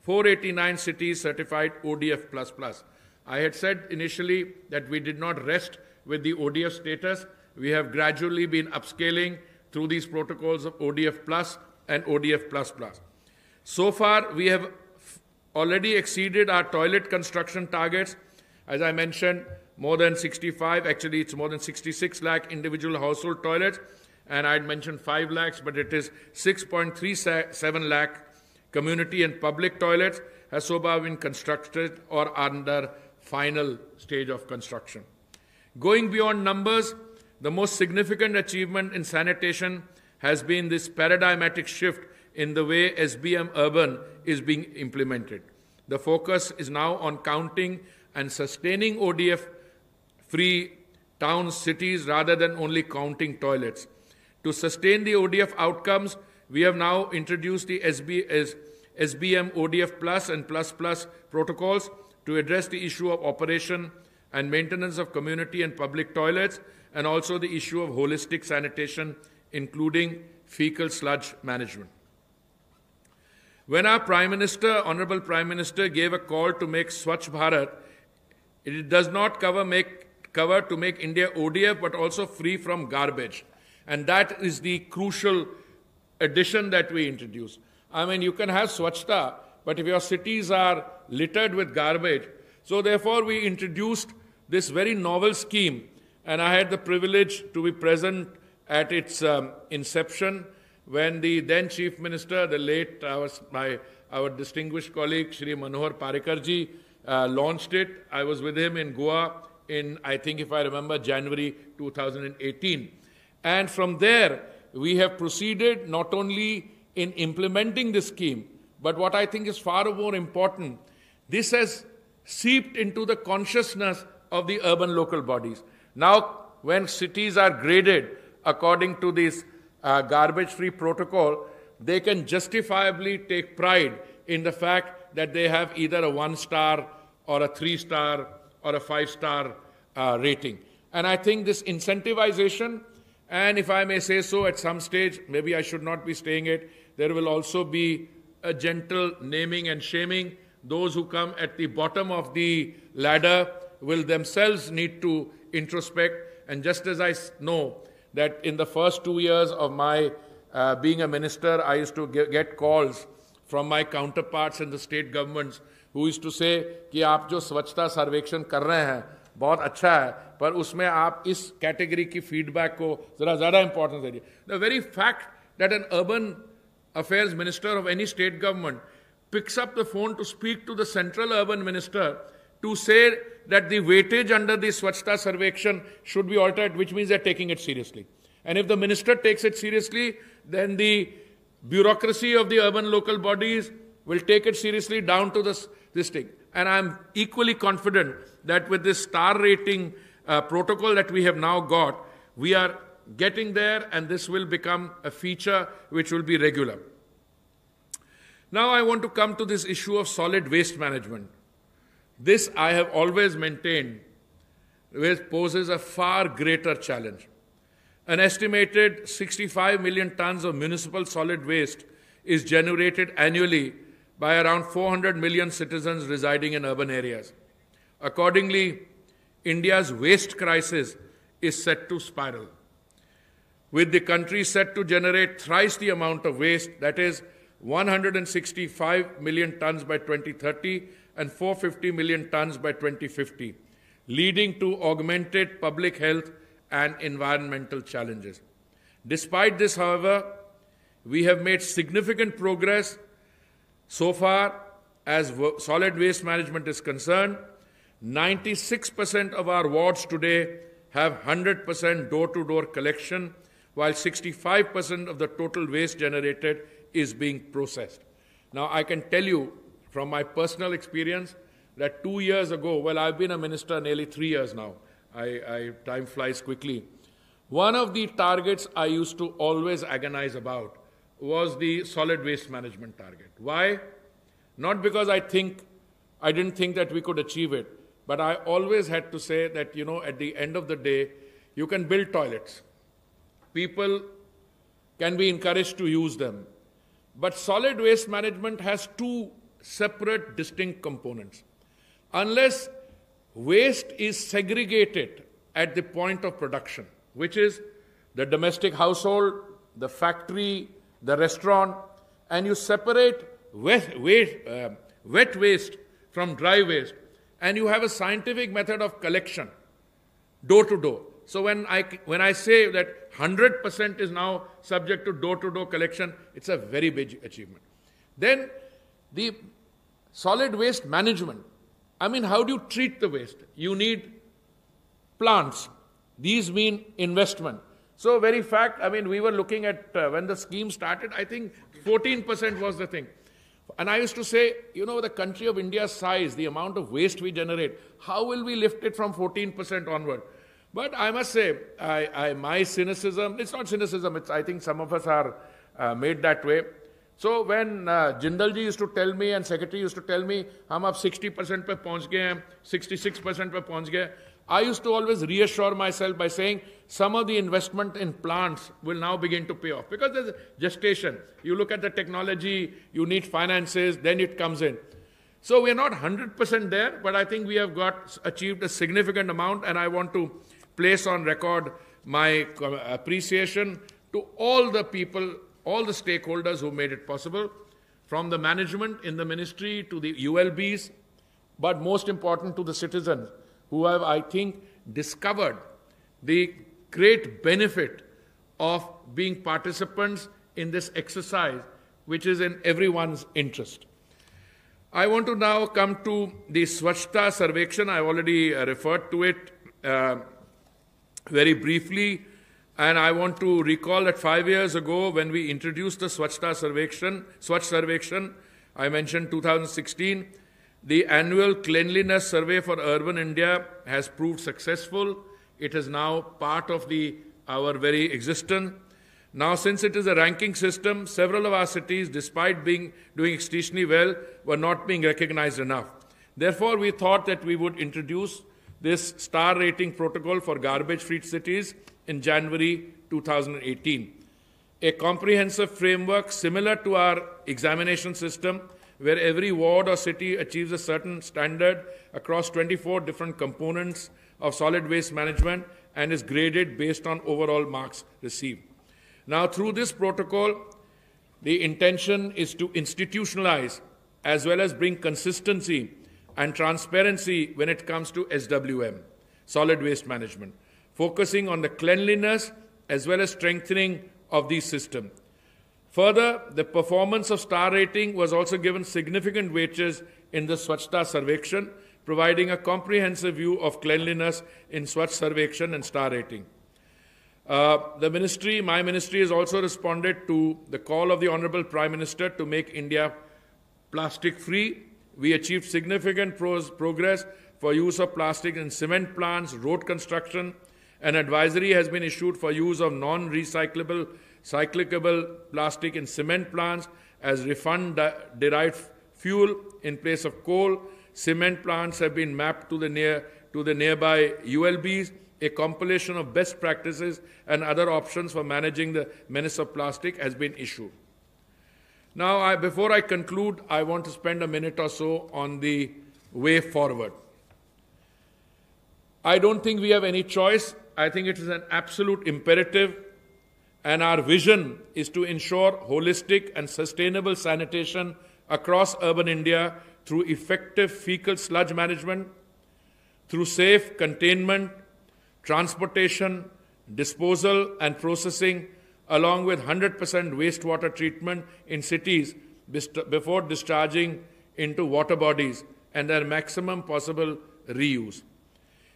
489 cities certified ODF plus. I had said initially that we did not rest with the ODF status. We have gradually been upscaling through these protocols of ODF plus and ODF plus. So far, we have already exceeded our toilet construction targets. As I mentioned, more than 65, actually it's more than 66 lakh individual household toilets, and I'd mentioned 5 lakhs, but it is 6.37 lakh community and public toilets has so far been constructed or under final stage of construction. Going beyond numbers, the most significant achievement in sanitation has been this paradigmatic shift in the way SBM Urban is being implemented. The focus is now on counting and sustaining ODF-free towns, cities, rather than only counting toilets. To sustain the ODF outcomes, we have now introduced the SBM ODF Plus and Plus Plus protocols to address the issue of operation and maintenance of community and public toilets, and also the issue of holistic sanitation, including fecal sludge management. When our Prime Minister, Honorable Prime Minister, gave a call to make Swachh Bharat, it does not cover to make India ODF, but also free from garbage. And that is the crucial addition that we introduce. I mean, you can have Swachhta, but if your cities are littered with garbage, so therefore we introduced this very novel scheme, and I had the privilege to be present at its inception when the then Chief Minister, the late, our distinguished colleague, Shri Manohar Parikarji, launched it. I was with him in Goa in, I think if I remember, January 2018. And from there, we have proceeded not only in implementing this scheme, but what I think is far more important, this has seeped into the consciousness of the urban local bodies. Now, when cities are graded according to this garbage-free protocol, they can justifiably take pride in the fact that they have either a 1-star or a 3-star or a 5-star rating. And I think this incentivization, and if I may say so, at some stage, maybe I should not be saying it, there will also be a gentle naming and shaming. Those who come at the bottom of the ladder will themselves need to introspect. And just as I know that in the first 2 years of my being a minister, I used to get calls from my counterparts in the state governments who used to say कि आप जो स्वच्छता सर्वेक्षण कर रहे हैं बहुत अच्छा है, पर उसमें आप इस कैटेगरी की फीडबैक को जरा ज़्यादा इंपॉर्टेंस दीजिए. The very fact that an urban affairs minister of any state government picks up the phone to speak to the central urban minister to say that the weightage under the Swachhta Sarvekshan should be altered, which means they're taking it seriously. And if the minister takes it seriously, then the bureaucracy of the urban local bodies will take it seriously down to this thing. And I'm equally confident that with this star rating protocol that we have now got, we are getting there, and this will become a feature which will be regular. Now I want to come to this issue of solid waste management. This I have always maintained poses a far greater challenge. An estimated 65 million tons of municipal solid waste is generated annually by around 400 million citizens residing in urban areas. Accordingly, India's waste crisis is set to spiral, with the country set to generate thrice the amount of waste, that is 165 million tons by 2030 and 450 million tons by 2050, leading to augmented public health and environmental challenges. Despite this, however, we have made significant progress so far as solid waste management is concerned. 96% of our wards today have 100% door-to-door collection, while 65% of the total waste generated is being processed. Now, I can tell you from my personal experience that 2 years ago, well, I've been a minister nearly 3 years now. Time flies quickly. One of the targets I used to always agonize about was the solid waste management target. Why? Not because I didn't think that we could achieve it, but I always had to say that, at the end of the day, you can build toilets. People can be encouraged to use them. But solid waste management has two separate, distinct components. Unless waste is segregated at the point of production, which is the domestic household, the factory, the restaurant, and you separate wet waste from dry waste, and you have a scientific method of collection, door to door. So when I say that 100% is now subject to door-to-door collection, it's a very big achievement. Then the solid waste management. How do you treat the waste? You need plants. These mean investment. So very fact, we were looking at, when the scheme started, I think 14% was the thing. And I used to say, the country of India's size, the amount of waste we generate, how will we lift it from 14% onward? But I must say, my cynicism, it's not cynicism, I think some of us are made that way. So when Jindal ji used to tell me and Secretary used to tell me, hum ab 60% pe pahunch gaye hain, 66% pe pahunch gaye, I used to always reassure myself by saying some of the investment in plants will now begin to pay off. Because there's a gestation. You look at the technology, you need finances, then it comes in. So we're not 100% there, but I think we have achieved a significant amount, and I want to place on record my appreciation to all the people, all the stakeholders who made it possible, from the management in the ministry to the ULBs, but most important to the citizens who have, I think, discovered the great benefit of being participants in this exercise, which is in everyone's interest. I want to now come to the Swachhta Sarvekshan. I already referred to it very briefly, and I want to recall that 5 years ago when we introduced the Swachh Sarvekshan, I mentioned 2016, the annual cleanliness survey for urban India has proved successful. It is now part of our very existence. Now, since it is a ranking system, several of our cities, despite doing exceptionally well, were not being recognized enough. Therefore, we thought that we would introduce this star rating protocol for garbage-free cities in January 2018. A comprehensive framework similar to our examination system, where every ward or city achieves a certain standard across 24 different components of solid waste management and is graded based on overall marks received. Now, through this protocol, the intention is to institutionalize as well as bring consistency and transparency when it comes to SWM, solid waste management, focusing on the cleanliness as well as strengthening of the system. Further, the performance of star rating was also given significant weightage in the Swachhta Sarvekshan, providing a comprehensive view of cleanliness in Swachh Sarvekshan and star rating. My ministry has also responded to the call of the Honorable Prime Minister to make India plastic-free. We achieved significant progress for use of plastic in cement plants, road construction. An advisory has been issued for use of non-recyclable, cyclicable plastic in cement plants as refund-derived fuel in place of coal. Cement plants have been mapped to the nearby ULBs. A compilation of best practices and other options for managing the menace of plastic has been issued. Now, before I conclude, I want to spend a minute or so on the way forward. I don't think we have any choice. I think it is an absolute imperative, and our vision is to ensure holistic and sustainable sanitation across urban India through effective fecal sludge management, through safe containment, transportation, disposal and processing, along with 100% wastewater treatment in cities before discharging into water bodies and their maximum possible reuse.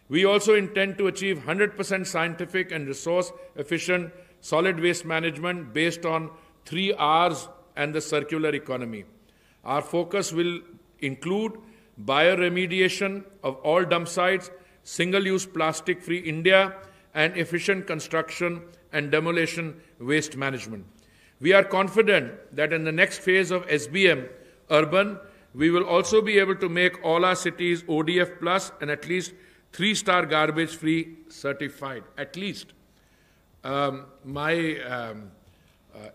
We also intend to achieve 100% scientific and resource-efficient solid waste management based on 3 Rs and the circular economy. Our focus will include bioremediation of all dump sites, single-use plastic-free India, and efficient construction and demolition waste management. We are confident that in the next phase of SBM Urban, we will also be able to make all our cities ODF plus and at least 3-star garbage-free certified, at least. My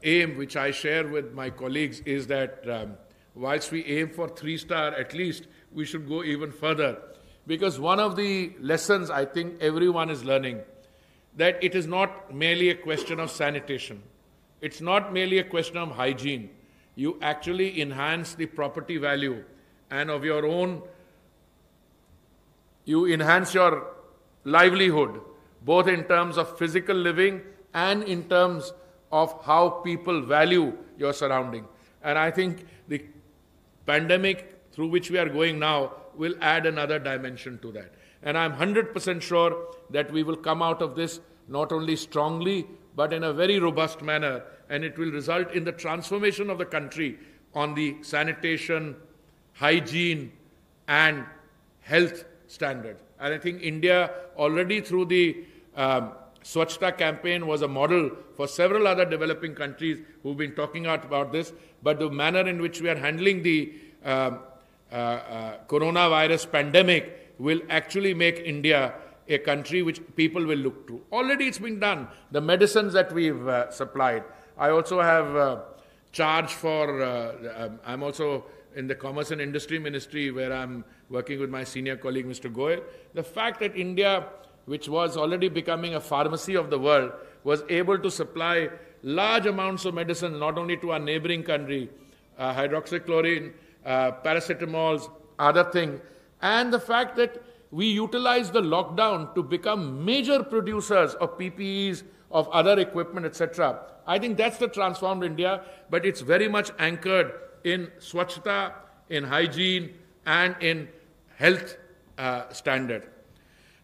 aim, which I share with my colleagues, is that whilst we aim for 3-star at least, we should go even further. Because one of the lessons I think everyone is learning, that it is not merely a question of sanitation. It's not merely a question of hygiene. You actually enhance the property value and of your own, you enhance your livelihood, both in terms of physical living and in terms of how people value your surrounding. And I think the pandemic through which we are going now will add another dimension to that. And I'm 100% sure that we will come out of this not only strongly, but in a very robust manner, and it will result in the transformation of the country on the sanitation, hygiene, and health standards. And I think India already through the Swachhta campaign was a model for several other developing countries who've been talking about this, but the manner in which we are handling the coronavirus pandemic will actually make India a country which people will look to. Already it's been done. The medicines that we've supplied. I also have charge for, I'm also in the Commerce and Industry Ministry where I'm working with my senior colleague Mr. Goyal. The fact that India, which was already becoming a pharmacy of the world, was able to supply large amounts of medicine not only to our neighboring country, hydroxychloroquine, paracetamols, other things, and the fact that we utilized the lockdown to become major producers of PPEs, of other equipment, etc. I think that's the transformed India, but it's very much anchored in Swachhta, in hygiene, and in health standard.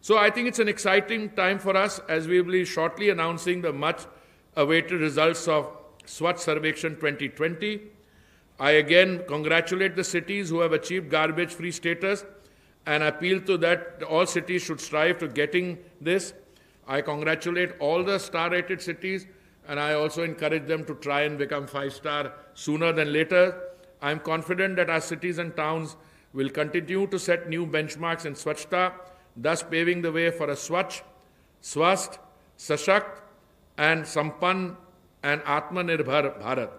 So I think it's an exciting time for us as we will be shortly announcing the much-awaited results of Swachh Sarvekshan 2020. I again congratulate the cities who have achieved garbage-free status and appeal to that all cities should strive to getting this. I congratulate all the star-rated cities, and I also encourage them to try and become 5-star sooner than later. I'm confident that our cities and towns will continue to set new benchmarks in Swachhta, thus paving the way for a Swachh, Swasth, Sashakt and Sampann and Atmanirbhar Bharat.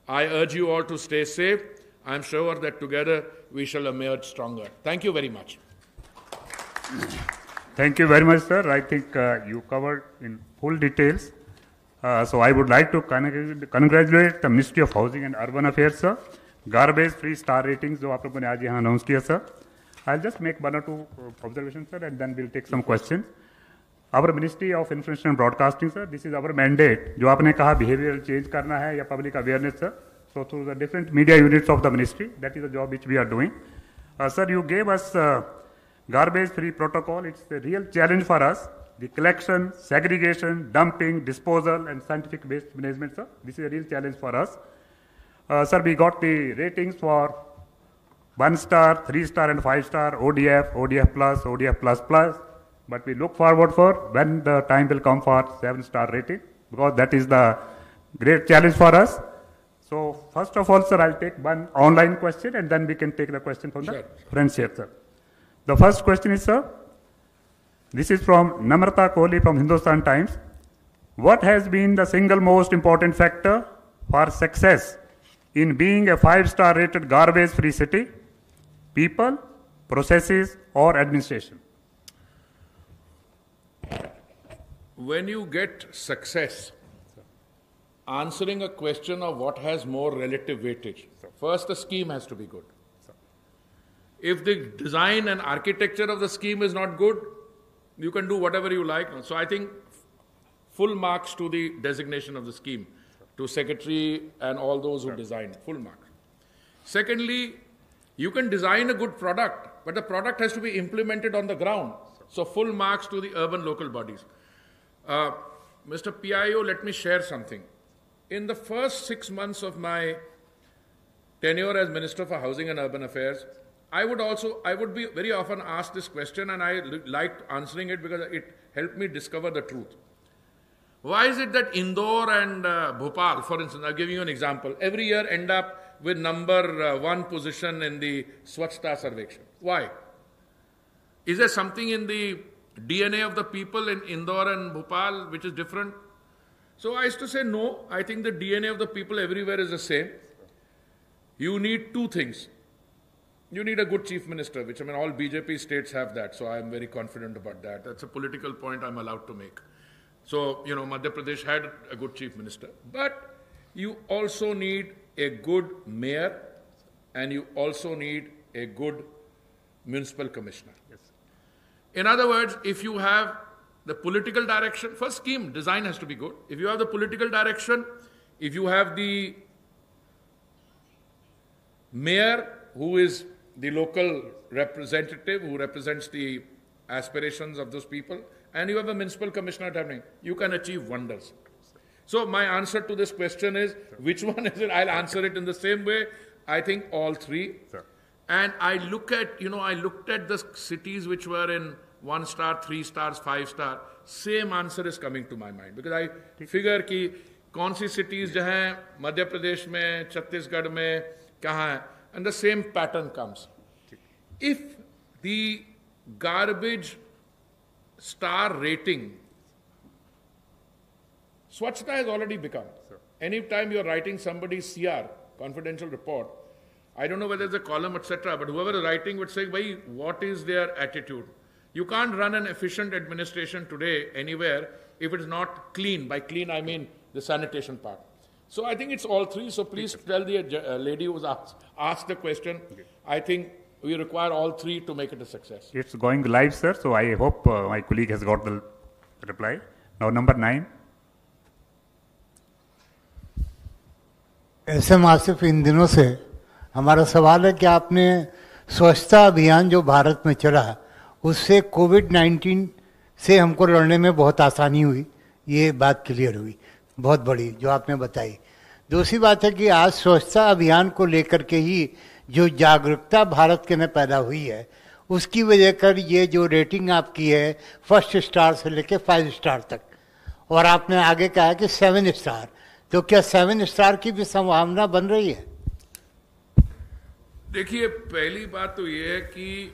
I urge you all to stay safe. I am sure that together we shall emerge stronger. Thank you very much. Thank you very much, sir. I think you covered in full details. So I would like to congratulate the Ministry of Housing and Urban Affairs, sir. Garbage free star ratings जो आप लोगों ने आज यहाँ announce किया, sir. I'll just make one or two observations, sir, and then we'll take some questions. Our Ministry of Information and Broadcasting, sir, this is our mandate. जो आपने कहा behavioral change करना है या public awareness, sir. So through the different media units of the ministry, that is the job which we are doing. Sir, you gave us garbage-free protocol. It's a real challenge for us. The collection, segregation, dumping, disposal, and scientific waste management, sir. This is a real challenge for us. Sir, we got the ratings for 1-star, 3-star, and 5-star, ODF, ODF plus, ODF plus plus. But we look forward for when the time will come for 7-star rating, because that is the great challenge for us. So first of all, sir, I'll take one online question and then we can take the question from the friends here, sir. The first question is, sir, this is from Namrata Kohli from Hindustan Times. What has been the single most important factor for success in being a 5-star rated garbage-free city? People, processes, or administration? When you get success, answering a question of what has more relative weightage, first the scheme has to be good. If the design and architecture of the scheme is not good, you can do whatever you like. So I think full marks to the designation of the scheme, to secretary and all those who designed, full marks. Secondly, you can design a good product, but the product has to be implemented on the ground. So full marks to the urban local bodies. Mr. PIO, let me share something. In the first 6 months of my tenure as Minister for Housing and Urban Affairs, I would be very often asked this question, and I liked answering it because it helped me discover the truth. Why is it that Indore and Bhopal, for instance, I'll give you an example, every year end up with number 1 position in the Swachhta Sarvekshan? Why? Is there something in the DNA of the people in Indore and Bhopal which is different? So I used to say, no, I think the DNA of the people everywhere is the same. You need 2 things. You need a good chief minister, which all BJP states have that, so I am very confident about that. That's a political point I'm allowed to make. So, Madhya Pradesh had a good chief minister. But you also need a good mayor, and you also need a good municipal commissioner. Yes. In other words, if you have the political direction, first scheme, design has to be good. If you have the political direction, if you have the mayor who is the local representative who represents the aspirations of those people, and you have a municipal commissioner happening, you can achieve wonders. So my answer to this question is, which one is it? I'll answer it in the same way. I think all 3. Sure. And I looked at the cities which were in 1-star, 3 stars, 5-star. Same answer is coming to my mind. Because I figure कि कौन सी cities जहाँ मध्य प्रदेश में, छत्तीसगढ़ में, कहाँ है, and the same pattern comes. If the garbage star rating, Swachhta has already become. Any time you're writing somebody's CR, confidential report, I don't know whether it's a column, etc., but whoever is writing would say, bhai, what is their attitude? You can't run an efficient administration today anywhere if it's not clean. By clean, I mean the sanitation part. So I think it's all 3. So please tell the lady who was asked the question. I think we require all 3 to make it a success. It's going live, sir. So I hope my colleague has got the reply. Now number 9. SM Asif, इन दिनों से हमारा सवाल है कि आपने स्वच्छता अभियान जो भारत में चला उससे कोविड-19 से हमको लड़ने में बहुत आसानी हुई, ये बात क्लियर हुई, बहुत बड़ी जो आपने बताई। दूसरी बात है कि आज स्वच्छता अभियान को लेकर के ही जो जागरूकता भारत के में पैदा हुई है, उसकी वजह कर ये जो रेटिंग आपकी है 1 स्टार से लेके 5 स्टार तक, और आपने आगे कहा कि 7 स्टार, तो क्या 7 स्टार की भी संभावना बन रही है? देखिए, पहली बात तो ये है कि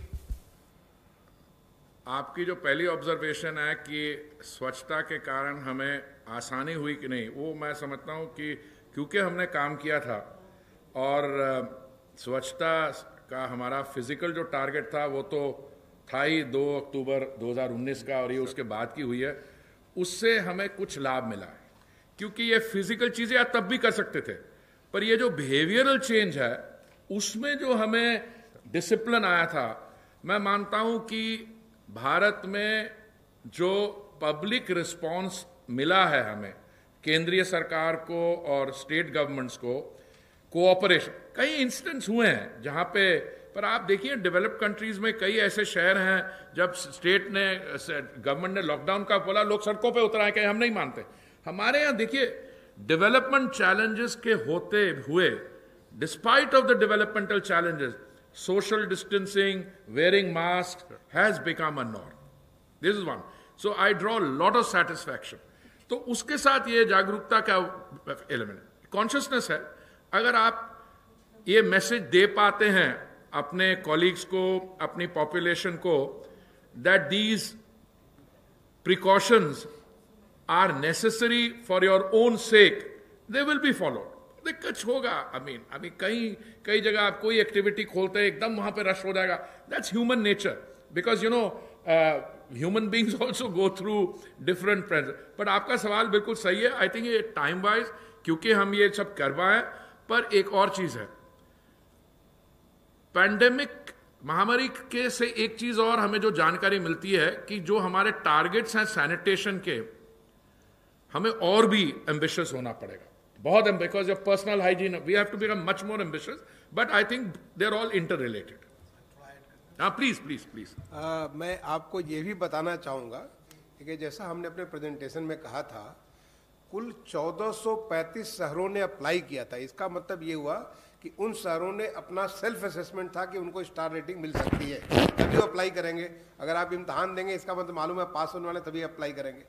आपकी जो पहली ऑब्जर्वेशन है कि स्वच्छता के कारण हमें आसानी हुई कि नहीं, वो मैं समझता हूँ कि क्योंकि हमने काम किया था और स्वच्छता का हमारा फिजिकल जो टारगेट था वो तो था ही 2 अक्टूबर 2019 का, और ये उसके बाद की हुई है, उससे हमें कुछ लाभ मिला है। क्योंकि ये फिजिकल चीज़ें आप तब भी कर सकते थे, पर ये जो बिहेवियरल चेंज है उसमें जो हमें डिसिप्लिन आया था, मैं मानता हूं कि भारत में जो पब्लिक रिस्पांस मिला है हमें, केंद्रीय सरकार को और स्टेट गवर्नमेंट्स को, कोऑपरेशन, कई इंस्टेंस हुए हैं जहां पे, पर आप देखिए डेवलप्ड कंट्रीज में कई ऐसे शहर हैं जब स्टेट ने, गवर्नमेंट ने लॉकडाउन का बोला, लोग सड़कों पे उतर आए कि हम नहीं मानते। हमारे यहां देखिए डेवलपमेंट चैलेंजेस के होते हुए, despite of the developmental challenges, social distancing, wearing masks has become a norm. This is one. So I draw a lot of satisfaction. तो उसके साथ ये जागरूकता का एलिमेंट, कॉन्शियसनेस है। अगर आप ये मैसेज दे पाते हैं अपने कॉलीग्स को, अपनी पॉपुलेशन को, that these precautions are necessary for your own sake, they will be followed. दिक्कत होगा, अभी कई जगह आप कोई एक्टिविटी खोलते हैं एकदम वहां पे रश हो जाएगा, that's human nature, because you know human beings also go through different pressure. But आपका सवाल बिल्कुल सही है, आई थिंक ये टाइम वाइज क्योंकि हम ये सब करवाएं, पर एक और चीज है, पैंडेमिक महामारी के से एक चीज और हमें जो जानकारी मिलती है कि जो हमारे टारगेट्स हैं सैनिटेशन के, हमें और भी एम्बिशियस होना पड़ेगा, बहुत, because of personal hygiene we have to become much more ambitious, but I think they are all interrelated. हाँ प्लीज प्लीज प्लीज। मैं आपको ये भी बताना चाहूँगा कि जैसा हमने अपने प्रेजेंटेशन में कहा था, कुल 1435 शहरों ने अप्लाई किया था। इसका मतलब ये हुआ कि उन शहरों ने अपना सेल्फ असेसमेंट था कि उनको स्टार रेटिंग मिल सकती है, तभी वो अप्लाई करेंगे। अगर आप इम्तहान देंगे इसका मतलब मालूम है पास होने वाले तभी अप्लाई करेंगे।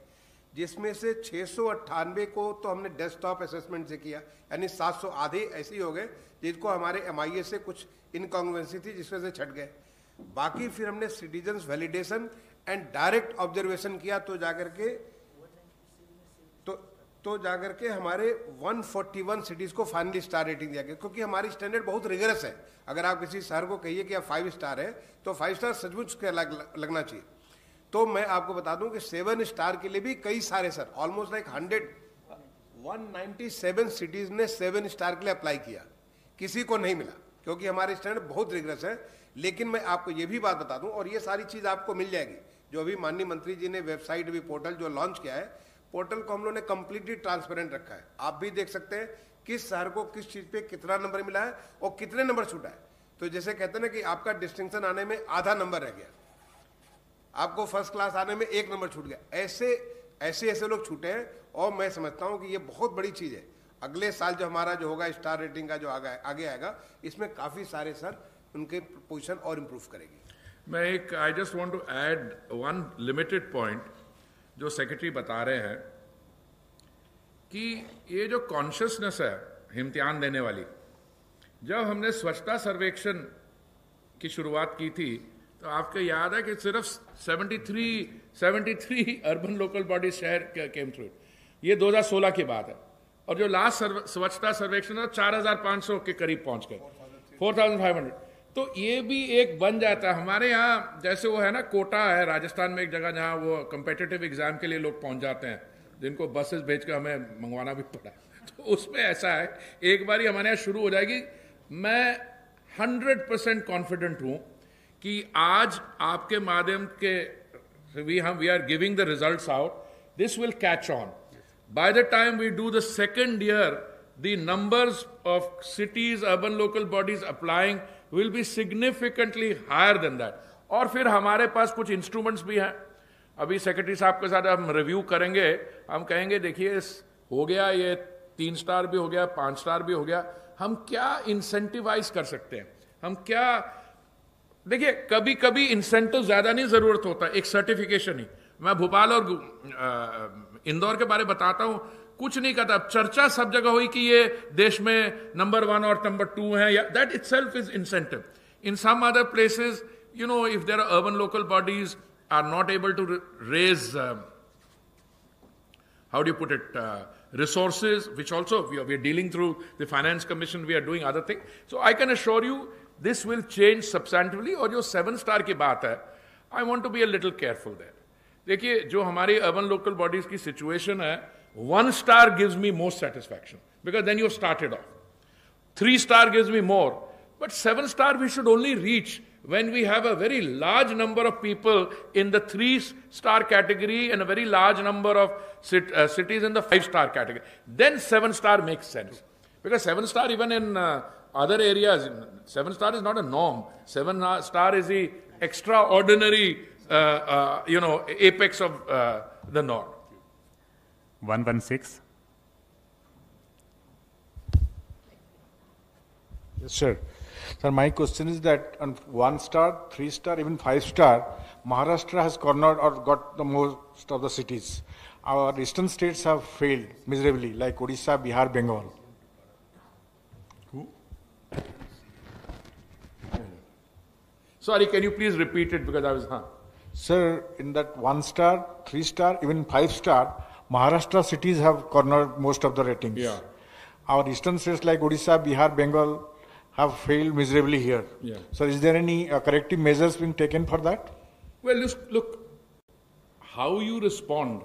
जिसमें से 698 को तो हमने डेस्कटॉप असेसमेंट से किया, यानी 700 आधे ऐसे ही हो गए जिनको हमारे MIA से कुछ इनकॉन्ग्रुएंसी थी जिस वजह से छट गए। बाकी फिर हमने citizens validation and direct observation किया, तो जाकर के हमारे 141 सिटीज को फाइनली स्टार रेटिंग दिया गया, क्योंकि हमारी स्टैंडर्ड बहुत रिगरस है। अगर आप किसी शहर को कहिए कि आप 5 स्टार है तो 5 स्टार सचमुच लगना चाहिए। तो मैं आपको बता दूं कि 7 स्टार के लिए भी कई सारे सर, ऑलमोस्ट लाइक 197 सिटीज ने 7 स्टार के लिए अप्लाई किया, किसी को नहीं मिला, क्योंकि हमारे स्टैंडर्ड बहुत रिगरस है। लेकिन मैं आपको ये भी बात बता दूं, और ये सारी चीज आपको मिल जाएगी, जो अभी माननीय मंत्री जी ने वेबसाइट भी पोर्टल जो लॉन्च किया है, पोर्टल को हम लोगों ने कंप्लीटली ट्रांसपेरेंट रखा है। आप भी देख सकते हैं किस शहर को किस चीज पे कितना नंबर मिला है और कितने नंबर छूटा है। तो जैसे कहते हैं ना कि आपका डिस्टिंक्शन आने में आधा नंबर रह गया, आपको फर्स्ट क्लास आने में 1 नंबर छूट गया, ऐसे लोग छूटे हैं। और मैं समझता हूं कि ये बहुत बड़ी चीज है। अगले साल जो हमारा जो होगा स्टार रेटिंग का जो आगे आएगा, इसमें काफी सारे सर उनके पोजीशन और इंप्रूव करेगी। मैं I just want to add one limited point जो सेक्रेटरी बता रहे हैं कि ये जो कॉन्शियसनेस है इम्तिहान देने वाली, जब हमने स्वच्छता सर्वेक्षण की शुरुआत की थी तो आपको याद है कि सिर्फ 73 अर्बन लोकल बॉडी शहर केम थ्रू। ये 2016 की बात है, और जो लास्ट स्वच्छता सर्वेक्षण है 4500 के करीब पहुंच गए, 4500। तो ये भी एक बन जाता है हमारे यहाँ, जैसे वो है ना कोटा है राजस्थान में एक जगह जहाँ वो कम्पिटिटिव एग्जाम के लिए लोग पहुंच जाते हैं, जिनको बसेस भेज कर हमें मंगवाना भी पड़ा। तो उसमें ऐसा है, एक बार हमारे यहाँ शुरू हो जाएगी। मैं 100% कॉन्फिडेंट हूं कि आज आपके माध्यम के we are giving the results out, this will catch on. By the time we do the second year, the numbers of cities urban local bodies applying will be significantly higher than that। और फिर हमारे पास कुछ instruments भी हैं, अभी secretary साहब के साथ हम रिव्यू करेंगे, हम कहेंगे देखिए हो गया ये 3 स्टार भी हो गया, 5 स्टार भी हो गया, हम क्या इंसेंटिवाइज कर सकते हैं, हम क्या, देखिए कभी कभी इंसेंटिव ज्यादा नहीं जरूरत होता, एक सर्टिफिकेशन ही। मैं भोपाल और इंदौर के बारे में बताता हूं, कुछ नहीं कहता, चर्चा सब जगह हुई कि ये देश में नंबर 1 और नंबर 2 है, या that itself is incentive. In some other places, you know, if there are urban local bodies are not able to raise, how do you put it, resources, which also we are dealing through the Finance Commission, we are doing other things. So I can assure you, this will change substantively. और जो 7-star की बात है, I want to be a little careful there. देखिए, जो हमारी urban local bodies की situation है, 1 star gives me most satisfaction, because then you started off. 3 star gives me more, but 7 star we should only reach when we have a very large number of people in the 3-star category and a very large number of cities in the 5-star category. Then 7 star makes sense. Because 7 star even in other areas, 7 star is not a norm. 7 star is the extraordinary, apex of the norm. 116. Yes, sir. Sir, my question is that on 1 star, 3 star, even 5 star, Maharashtra has cornered or got the most of the cities. Our eastern states have failed miserably, like Odisha, Bihar, Bengal. Who? Sorry, can you please repeat it, because I was... Sir, in that 1 star, 3 star, even 5 star, Maharashtra cities have cornered most of the ratings. Yeah. Our eastern states like Odisha, Bihar, Bengal have failed miserably here. Yeah. So is there any corrective measures being taken for that? Well, look, how you respond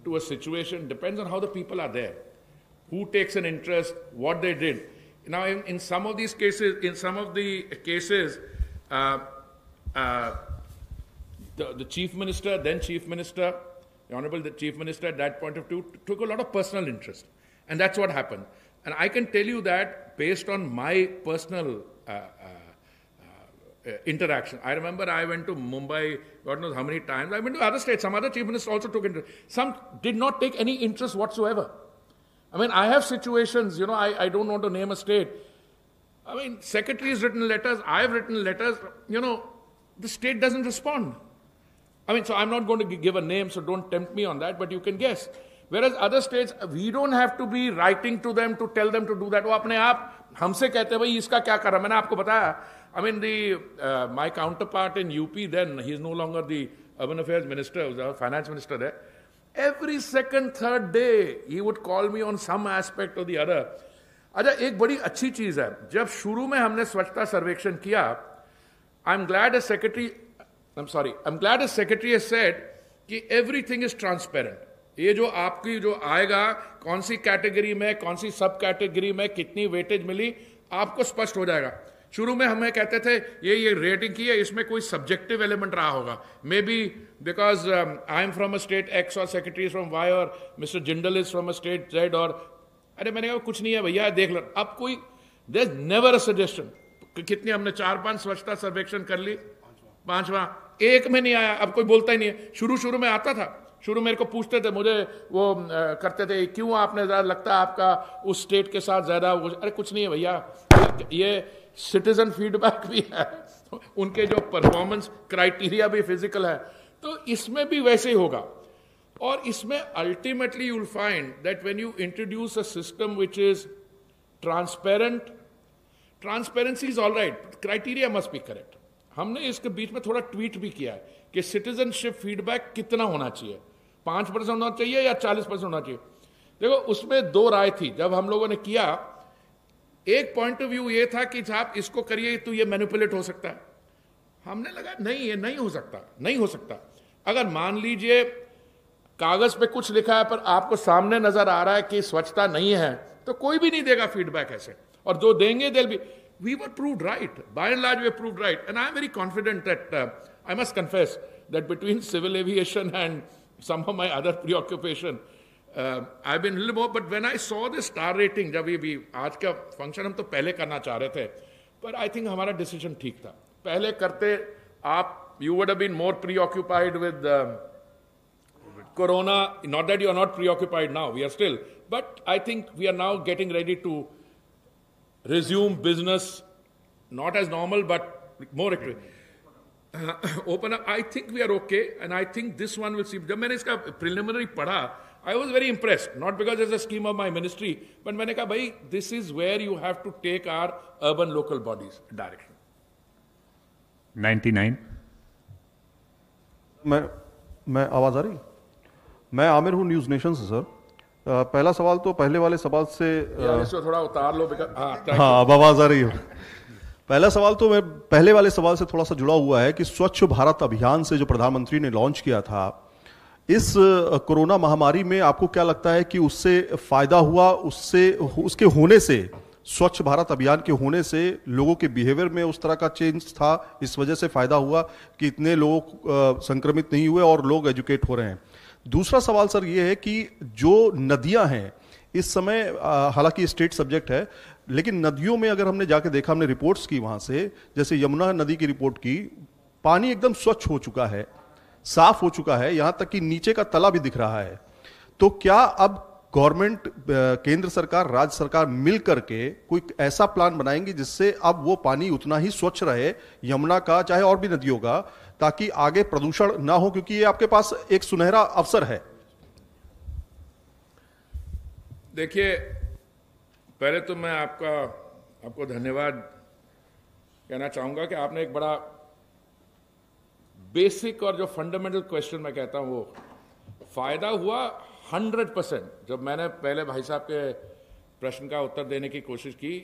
to a situation depends on how the people are there. Who takes an interest, what they did. Now, in some of these cases, the Chief Minister, then Chief Minister, the Honorable the Chief Minister at that point of view took a lot of personal interest. And that's what happened. And I can tell you that based on my personal interaction. I remember I went to Mumbai, God knows how many times. I went to other states. Some other chief ministers also took interest. Some did not take any interest whatsoever. I mean, I have situations, I don't want to name a state. I mean, secretary has written letters, I have written letters, the state doesn't respond. I mean, so I'm not going to give a name, so don't tempt me on that, but you can guess. Whereas other states, we don't have to be writing to them to tell them to do that. वो अपने आप हमसे कहते हैं भाई इसका क्या कर रहा मैंने आपको बताया. I mean, my counterpart in UP then, he's no longer the urban affairs minister, he was the finance minister there. Every second, third day, he would call me on some aspect or the other. अच्छा, एक बड़ी अच्छी चीज है. जब शुरू में हमने स्वच्छता सर्वेक्षण किया, I'm glad as secretary has said कि everything is transparent. ये जो आपकी जो आएगा कौन सी कैटेगरी में कौन सी सब कैटेगरी में कितनी वेटेज मिली आपको स्पष्ट हो जाएगा. शुरू में हमें कहते थे ये रेटिंग की है इसमें कोई सब्जेक्टिव एलिमेंट रहा होगा. May be because I am from a state x और सेक्रेटरी इज फ्रॉम वाई और mister Jindal is from a state Z और अरे मैंने कहा कुछ नहीं है भैया देख लो. अब कोई there is never a suggestion. कितनी हमने 4-5 स्वच्छता सर्वेक्षण कर ली, 5वां एक में नहीं आया. अब कोई बोलता ही नहीं है. शुरू में आता था. शुरू मेरे को पूछते थे, मुझे वो करते थे क्यों आपने ज्यादा लगता है आपका उस स्टेट के साथ ज्यादा. अरे कुछ नहीं है भैया, ये सिटीजन फीडबैक भी है, उनके जो परफॉर्मेंस क्राइटेरिया भी फिजिकल है. तो इसमें भी वैसे ही होगा. और इसमें ultimately you will find that when you introduce a system which is transparent, transparency is all right, criteria must be correct. हमने इसके बीच में थोड़ा ट्वीट भी किया है कि सिटीजनशिप फीडबैक कितना होना चाहिए, 5% होना चाहिए या 40% होना चाहिए. देखो उसमें 2 राय थी जब हम लोगों ने किया. एक पॉइंट ऑफ व्यू ये था कि साहब इसको करिए तो ये मैनिपुलेट हो सकता है. हमने लगा नहीं, ये नहीं हो सकता. अगर मान लीजिए कागज पे कुछ लिखा है पर आपको सामने नजर आ रहा है कि स्वच्छता नहीं है तो कोई भी नहीं देगा फीडबैक ऐसे. और जो देंगे they'll be. We were proved right. By and large, we were proved right. And I'm very confident that, I must confess, that between civil aviation and some of my other preoccupation, I've been a little more, but when I saw the star rating, जब ये आज का function हम तो पहले करना चाह रहे थे, पर I think हमारा डिसीजन ठीक था. पहले करते आप, you would have been more preoccupied with Corona. Not that you are not preoccupied now, we are still. But I think we are now getting ready to resume business, not as normal, but more open up. I think we are okay, and I think this one will see. जब मैंने इसका preliminary पढ़ा, I was very impressed. Not because it's a scheme of my ministry, but मैंने कहा भाई, this is where you have to take our urban local bodies direction. 99. मैं आवाज़ आ रही? मैं आमिर हूँ न्यूज़ नेशन से सर। पहला सवाल तो पहले वाले सवाल से इसको थोड़ा उतार लो। हाँ, अब आवाज़ आ रही हो। पहला सवाल तो मैं पहले वाले सवाल से थोड़ा सा जुड़ा हुआ है कि स्वच्छ भारत अभियान से जो प्रधानमंत्री ने लॉन्च किया था, इस कोरोना महामारी में आपको क्या लगता है कि उससे फायदा हुआ, उसके होने से, स्वच्छ भारत अभियान के होने से लोगों के बिहेवियर में उस तरह का चेंज था, इस वजह से फायदा हुआ कि इतने लोग संक्रमित नहीं हुए और लोग एजुकेट हो रहे हैं? दूसरा सवाल सर ये है कि जो नदियां हैं इस समय, हालांकि स्टेट सब्जेक्ट है, लेकिन नदियों में अगर हमने जाके देखा, हमने रिपोर्ट्स की वहां से, जैसे यमुना नदी की रिपोर्ट की, पानी एकदम स्वच्छ हो चुका है, साफ हो चुका है, यहां तक कि नीचे का तला भी दिख रहा है। तो क्या अब गवर्नमेंट, केंद्र सरकार, राज्य सरकार मिल करके कोई ऐसा प्लान बनाएंगे जिससे अब वो पानी उतना ही स्वच्छ रहे, यमुना का चाहे और भी नदियों का, ताकि आगे प्रदूषण ना हो? क्योंकि ये आपके पास एक सुनहरा अवसर है। देखिए, पहले तो मैं आपको धन्यवाद कहना चाहूंगा कि आपने एक बड़ा बेसिक और जो फंडामेंटल क्वेश्चन मैं कहता हूं, वो फायदा हुआ 100%। जब मैंने पहले भाई साहब के प्रश्न का उत्तर देने की कोशिश की,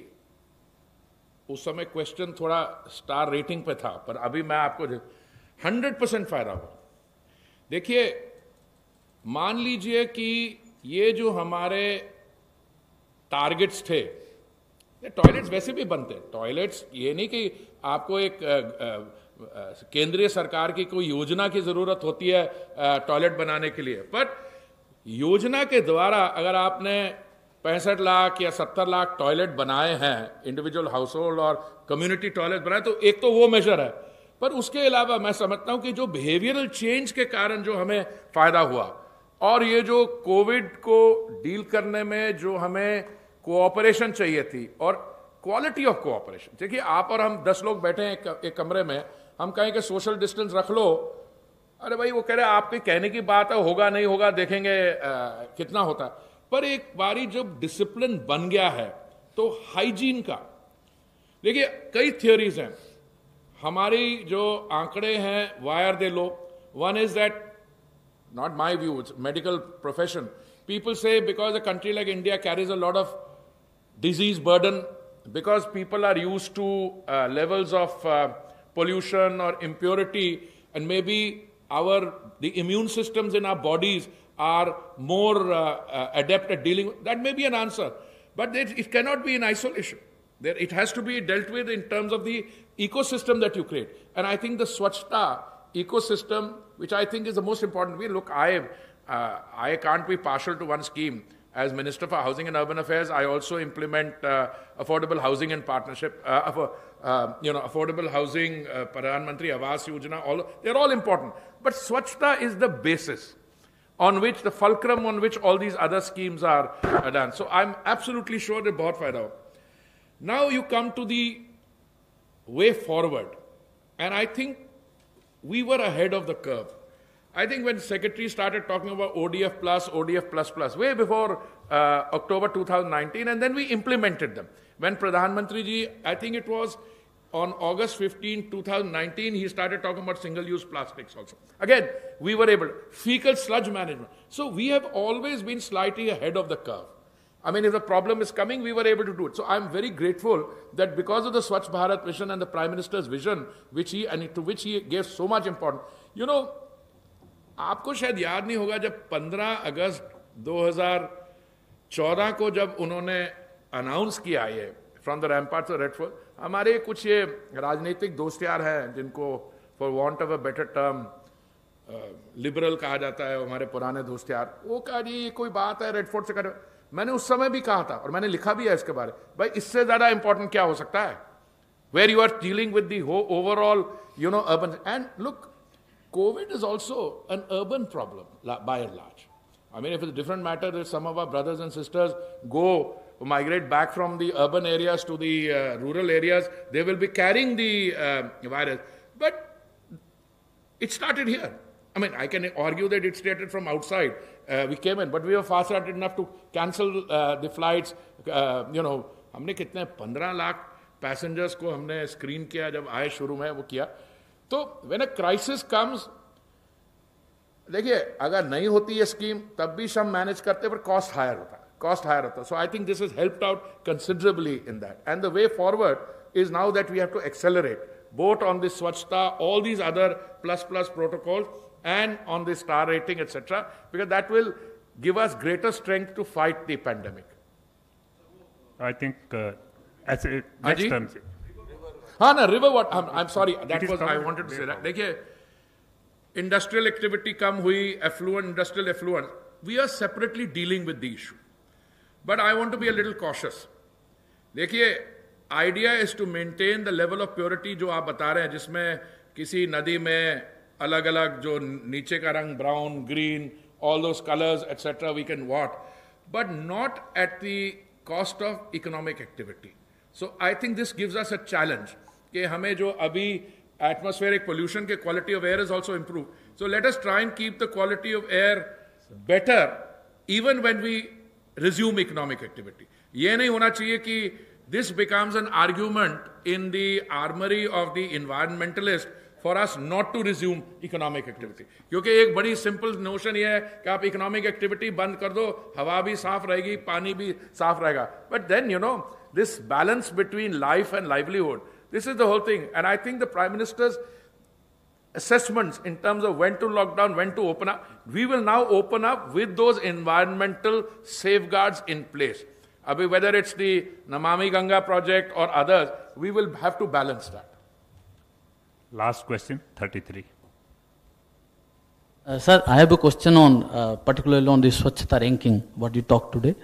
उस समय क्वेश्चन थोड़ा स्टार रेटिंग पे था, पर अभी मैं आपको 100% फायदा हुआ। देखिए, मान लीजिए कि ये जो हमारे टारगेट्स थे, टॉयलेट्स वैसे भी बनते हैं, टॉयलेट्स ये नहीं कि आपको एक केंद्रीय सरकार की कोई योजना की जरूरत होती है टॉयलेट बनाने के लिए, बट योजना के द्वारा अगर आपने 65 लाख या 70 लाख टॉयलेट बनाए हैं, इंडिविजुअल हाउस होल्ड और कम्युनिटी टॉयलेट बनाए, तो एक तो वो मेजर है। पर उसके अलावा मैं समझता हूं कि जो बिहेवियरल चेंज के कारण जो हमें फायदा हुआ, और ये जो कोविड को डील करने में जो हमें कोऑपरेशन चाहिए थी और क्वालिटी ऑफ कोऑपरेशन। देखिए, आप और हम 10 लोग बैठे हैं एक कमरे में, हम कहें कि सोशल डिस्टेंस रख लो, अरे भाई वो कह रहे आपके कहने की बात है, होगा नहीं होगा देखेंगे कितना होता है। पर एक बारी जब डिसिप्लिन बन गया है तो हाइजीन का, देखिए कई थियोरीज हैं, हमारी जो आंकड़े हैं, why are they low? One is that, not my view, it's medical profession, people say because a country like India carries a lot of disease burden, because people are used to levels of pollution or impurity, and maybe the immune systems in our bodies are more adept at dealing with. That may be an answer, but it cannot be in isolation. It has to be dealt with in terms of the ecosystem that you create. And I think the Swachhta ecosystem, which I think is the most important. Look, I can't be partial to one scheme. As Minister for Housing and Urban Affairs, I also implement affordable housing and partnership, affordable housing, Pradhan Mantri Awas Yojana, they're all important. But Swachhta is the basis on which, the fulcrum on which all these other schemes are done. So I'm absolutely sure that bahut fayda ho. Now you come to the way forward, and I think we were ahead of the curve. I think when Secretary started talking about ODF plus, ODF plus, way before October 2019, and then we implemented them. When Pradhan Mantri ji, I think it was on August 15, 2019, he started talking about single-use plastics also. Again, we were able to, fecal sludge management. So we have always been slightly ahead of the curve. I mean, if the problem is coming, we were able to do it. So I'm very grateful that because of the Swachh Bharat vision and the Prime Minister's vision, to which he gave so much importance, आपको शायद याद नहीं होगा, जब 15 अगस्त 2014 को जब उन्होंने announce किया ये from the ramparts of Red Fort, हमारे कुछ ये राजनीतिक दोस्त यार हैं जिनको for want of a better term liberal कहा जाता है, हमारे पुराने दोस्त यार, वो कहा जी ये कोई बात है रेड फोर्ट से कर। मैंने उस समय भी कहा था और मैंने लिखा भी है इसके बारे, भाई इससे ज्यादा इंपॉर्टेंट क्या हो सकता है, where you are dealing with the overall urban. And look, COVID is also an urban problem, by and large. I mean, if it's a different matter that some of our brothers and sisters migrate back from the urban areas to the rural areas, they will be carrying the virus. But it started here. I mean, I can argue that it started from outside. We came in, but we were fast-hearted enough to cancel the flights. हमने कितने 15 lakh passengers को हमने screen किया, जब आए शुरू में वो किया। So when a crisis comes, देखिए अगर नहीं होती ये स्कीम तब भी सब मैनेज करते पर कॉस्ट हायर होता. So I think this has helped out considerably in that. And the way forward is now that we have to accelerate both on this Swachhta, all these other plus protocols, and on the star rating, etc., because that will give us greater strength to fight the pandemic. I think as a next Aji? term. No, river what? I'm sorry. That was I wanted to say that. देखिए, industrial activity कम हुई, affluent, industrial affluent. We are separately dealing with the issue. But I want to be a little cautious. देखिए, idea is to maintain the level of purity जो आप बता रहे हैं, जिसमें किसी नदी में अलग-अलग जो नीचे का रंग brown, green, all those colors, etc. we can what, but not at the cost of economic activity. So I think this gives us a challenge कि हमें जो अभी atmospheric pollution के quality of air is also improved. So let us try and keep the quality of air better even when we resume economic activity. ये नहीं होना चाहिए कि this becomes an argument in the armory of the environmentalist for us not to resume economic activity. क्योंकि एक बड़ी simple notion ये है कि आप economic activity बंद कर दो, हवा भी साफ रहेगी, पानी भी साफ रहेगा. But then, you know, this balance between life and livelihood, this is the whole thing. And I think the Prime Minister's assessments in terms of when to lock down, when to open up, we will now open up with those environmental safeguards in place. Abhi, whether it's the Namami Ganga project or others, we will have to balance that. Last question, 33. Sir, I have a question on, particularly on the स्वच्छता ranking, what you talked today.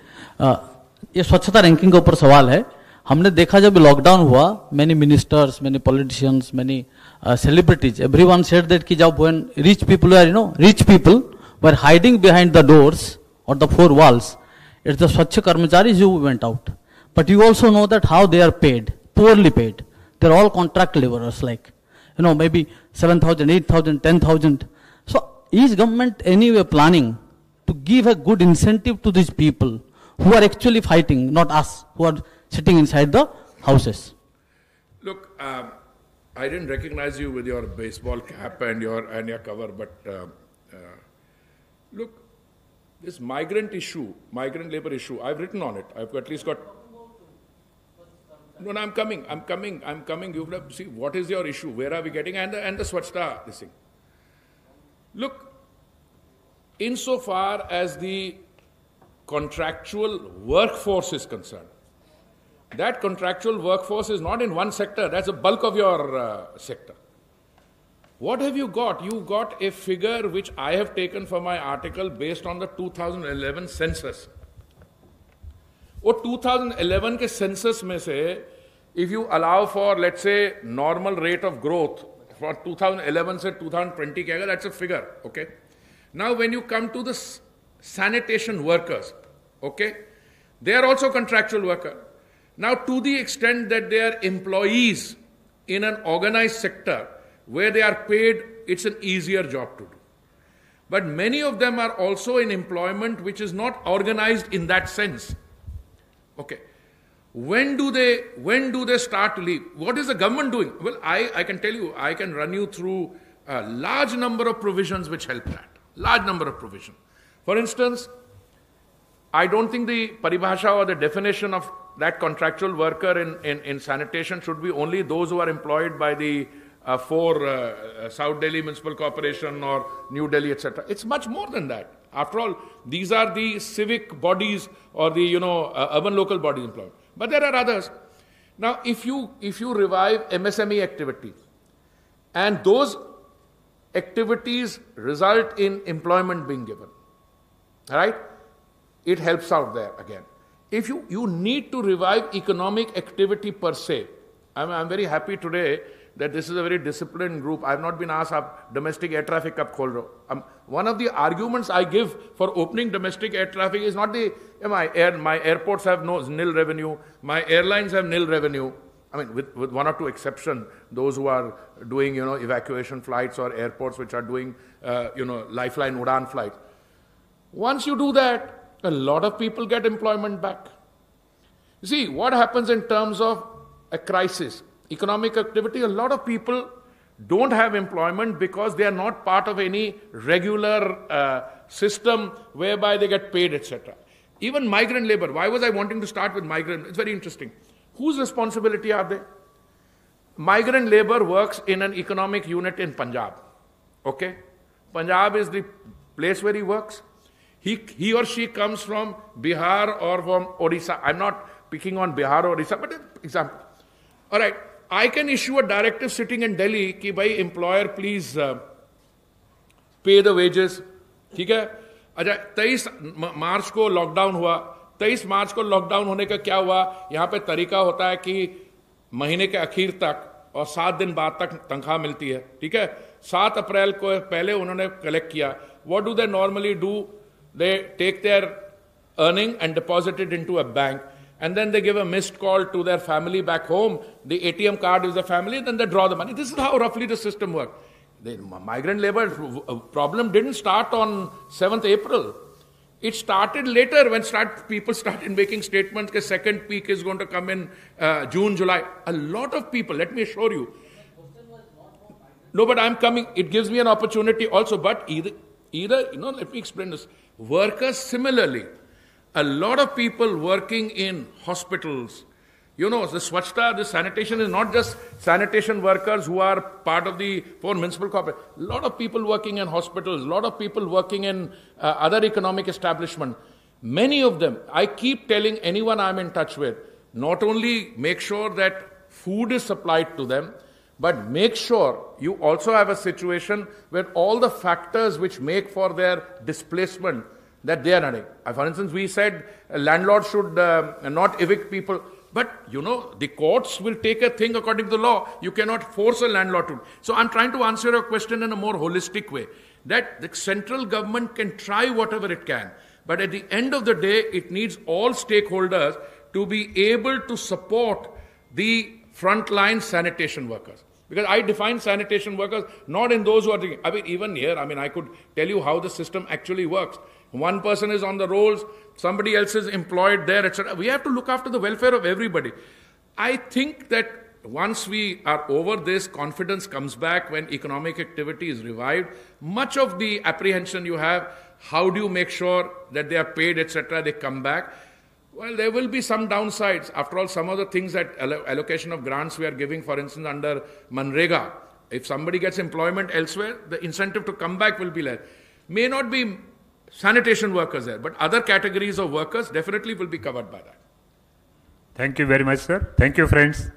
ये स्वच्छता ranking के ऊपर सवाल है. हमने देखा जब लॉकडाउन हुआ, many ministers, many politicians, many celebrities, everyone said that कि जब when rich people were hiding behind the doors or the four walls, it's the Swachh Karmacharis who went out. But you also know that how they are paid, poorly paid. They're all contract laborers, like, maybe 7,000, 8,000, 10,000. So is government anyway planning to give a good incentive to these people who are actually fighting, not us, who are sitting inside the houses? Look, I didn't recognize you with your baseball cap and your cover, but look, this migrant labor issue, I've written on it. I've at least got. No, I'm coming. You have to see what is your issue, where are we getting, and the Swachhta, this thing. Look, insofar as the contractual workforce is concerned, that contractual workforce is not in one sector, that's the bulk of your sector. What have you got? You got a figure which I have taken for my article based on the 2011 census. वो 2011 के census में से, if you allow for, let's say, normal rate of growth for 2011 से 2020 के, that's a figure, okay? Now when you come to the sanitation workers, okay, they are also contractual worker. Now to the extent that they are employees in an organized sector where they are paid, it's an easier job to do. But many of them are also in employment which is not organized in that sense. Okay. When do they start to leave? What is the government doing? Well, I can tell you, I can run you through a large number of provisions which help that. Large number of provisions. For instance, I don't think the paribhasha or the definition of that contractual worker in sanitation should be only those who are employed by the South Delhi Municipal Corporation or New Delhi, etc. It's much more than that. After all, these are the civic bodies or the urban local bodies employed. But there are others. Now, if you revive MSME activities, and those activities result in employment being given, right? It helps out there again. If you need to revive economic activity per se, I'm very happy today that this is a very disciplined group. I have not been asked, domestic air traffic kab khol rahe ho? One of the arguments I give for opening domestic air traffic is not my airports have nil revenue, my airlines have nil revenue. I mean, with one or two exceptions, those who are doing, evacuation flights or airports which are doing, lifeline Udan flights. Once you do that, a lot of people get employment back. You see, what happens in terms of a crisis, economic activity, a lot of people don't have employment because they are not part of any regular system whereby they get paid, etc. Even migrant labor. Why was I wanting to start with migrant? It's very interesting. Whose responsibility are they? Migrant labor works in an economic unit in Punjab. Okay? Punjab is the place where he works. He or she comes from Bihar or from Odisha. I'm not picking on Bihar or Odisha, but an example. All right. I can issue a directive sitting in Delhi कि भाई employer please pay the wages. ठीक है? अच्छा 23 मार्च को lockdown हुआ. 23 मार्च को lockdown होने का क्या हुआ? यहाँ पे तरीका होता है कि महीने के आखिर तक और 7 दिन बाद तक तनख्वाह मिलती है. ठीक है? 7 अप्रैल को पहले उन्होंने कलेक्ट किया. What do they normally do? They take their earning and deposit it into a bank. And then they give a missed call to their family back home. The ATM card is the family, then they draw the money. This is how roughly the system works. The migrant labor problem didn't start on 7th April. It started later when people started making statements that second peak is going to come in June, July. A lot of people, let me assure you. No, but I'm coming. It gives me an opportunity also. But either let me explain this. Workers similarly. A lot of people working in hospitals, the Swachhta, the sanitation is not just sanitation workers who are part of the 4 municipal corporations. A lot of people working in hospitals, a lot of people working in other economic establishments. Many of them, I keep telling anyone I'm in touch with, not only make sure that food is supplied to them, but make sure you also have a situation where all the factors which make for their displacement that they are running. For instance, we said landlords should not evict people. But, the courts will take a thing according to the law. You cannot force a landlord to. So I'm trying to answer your question in a more holistic way. That the central government can try whatever it can. But at the end of the day, it needs all stakeholders to be able to support the frontline sanitation workers. Because I define sanitation workers not in those who are doing. Even here, I could tell you how the system actually works. One person is on the rolls, somebody else is employed there, etc. We have to look after the welfare of everybody. I think that once we are over this, confidence comes back when economic activity is revived. Much of the apprehension you have, how do you make sure that they are paid, etc., they come back. Well, there will be some downsides. After all, some of the things that allocation of grants we are giving, for instance, under Manrega, if somebody gets employment elsewhere, the incentive to come back will be less. May not be sanitation workers there, but other categories of workers definitely will be covered by that. Thank you very much, sir. Thank you, friends.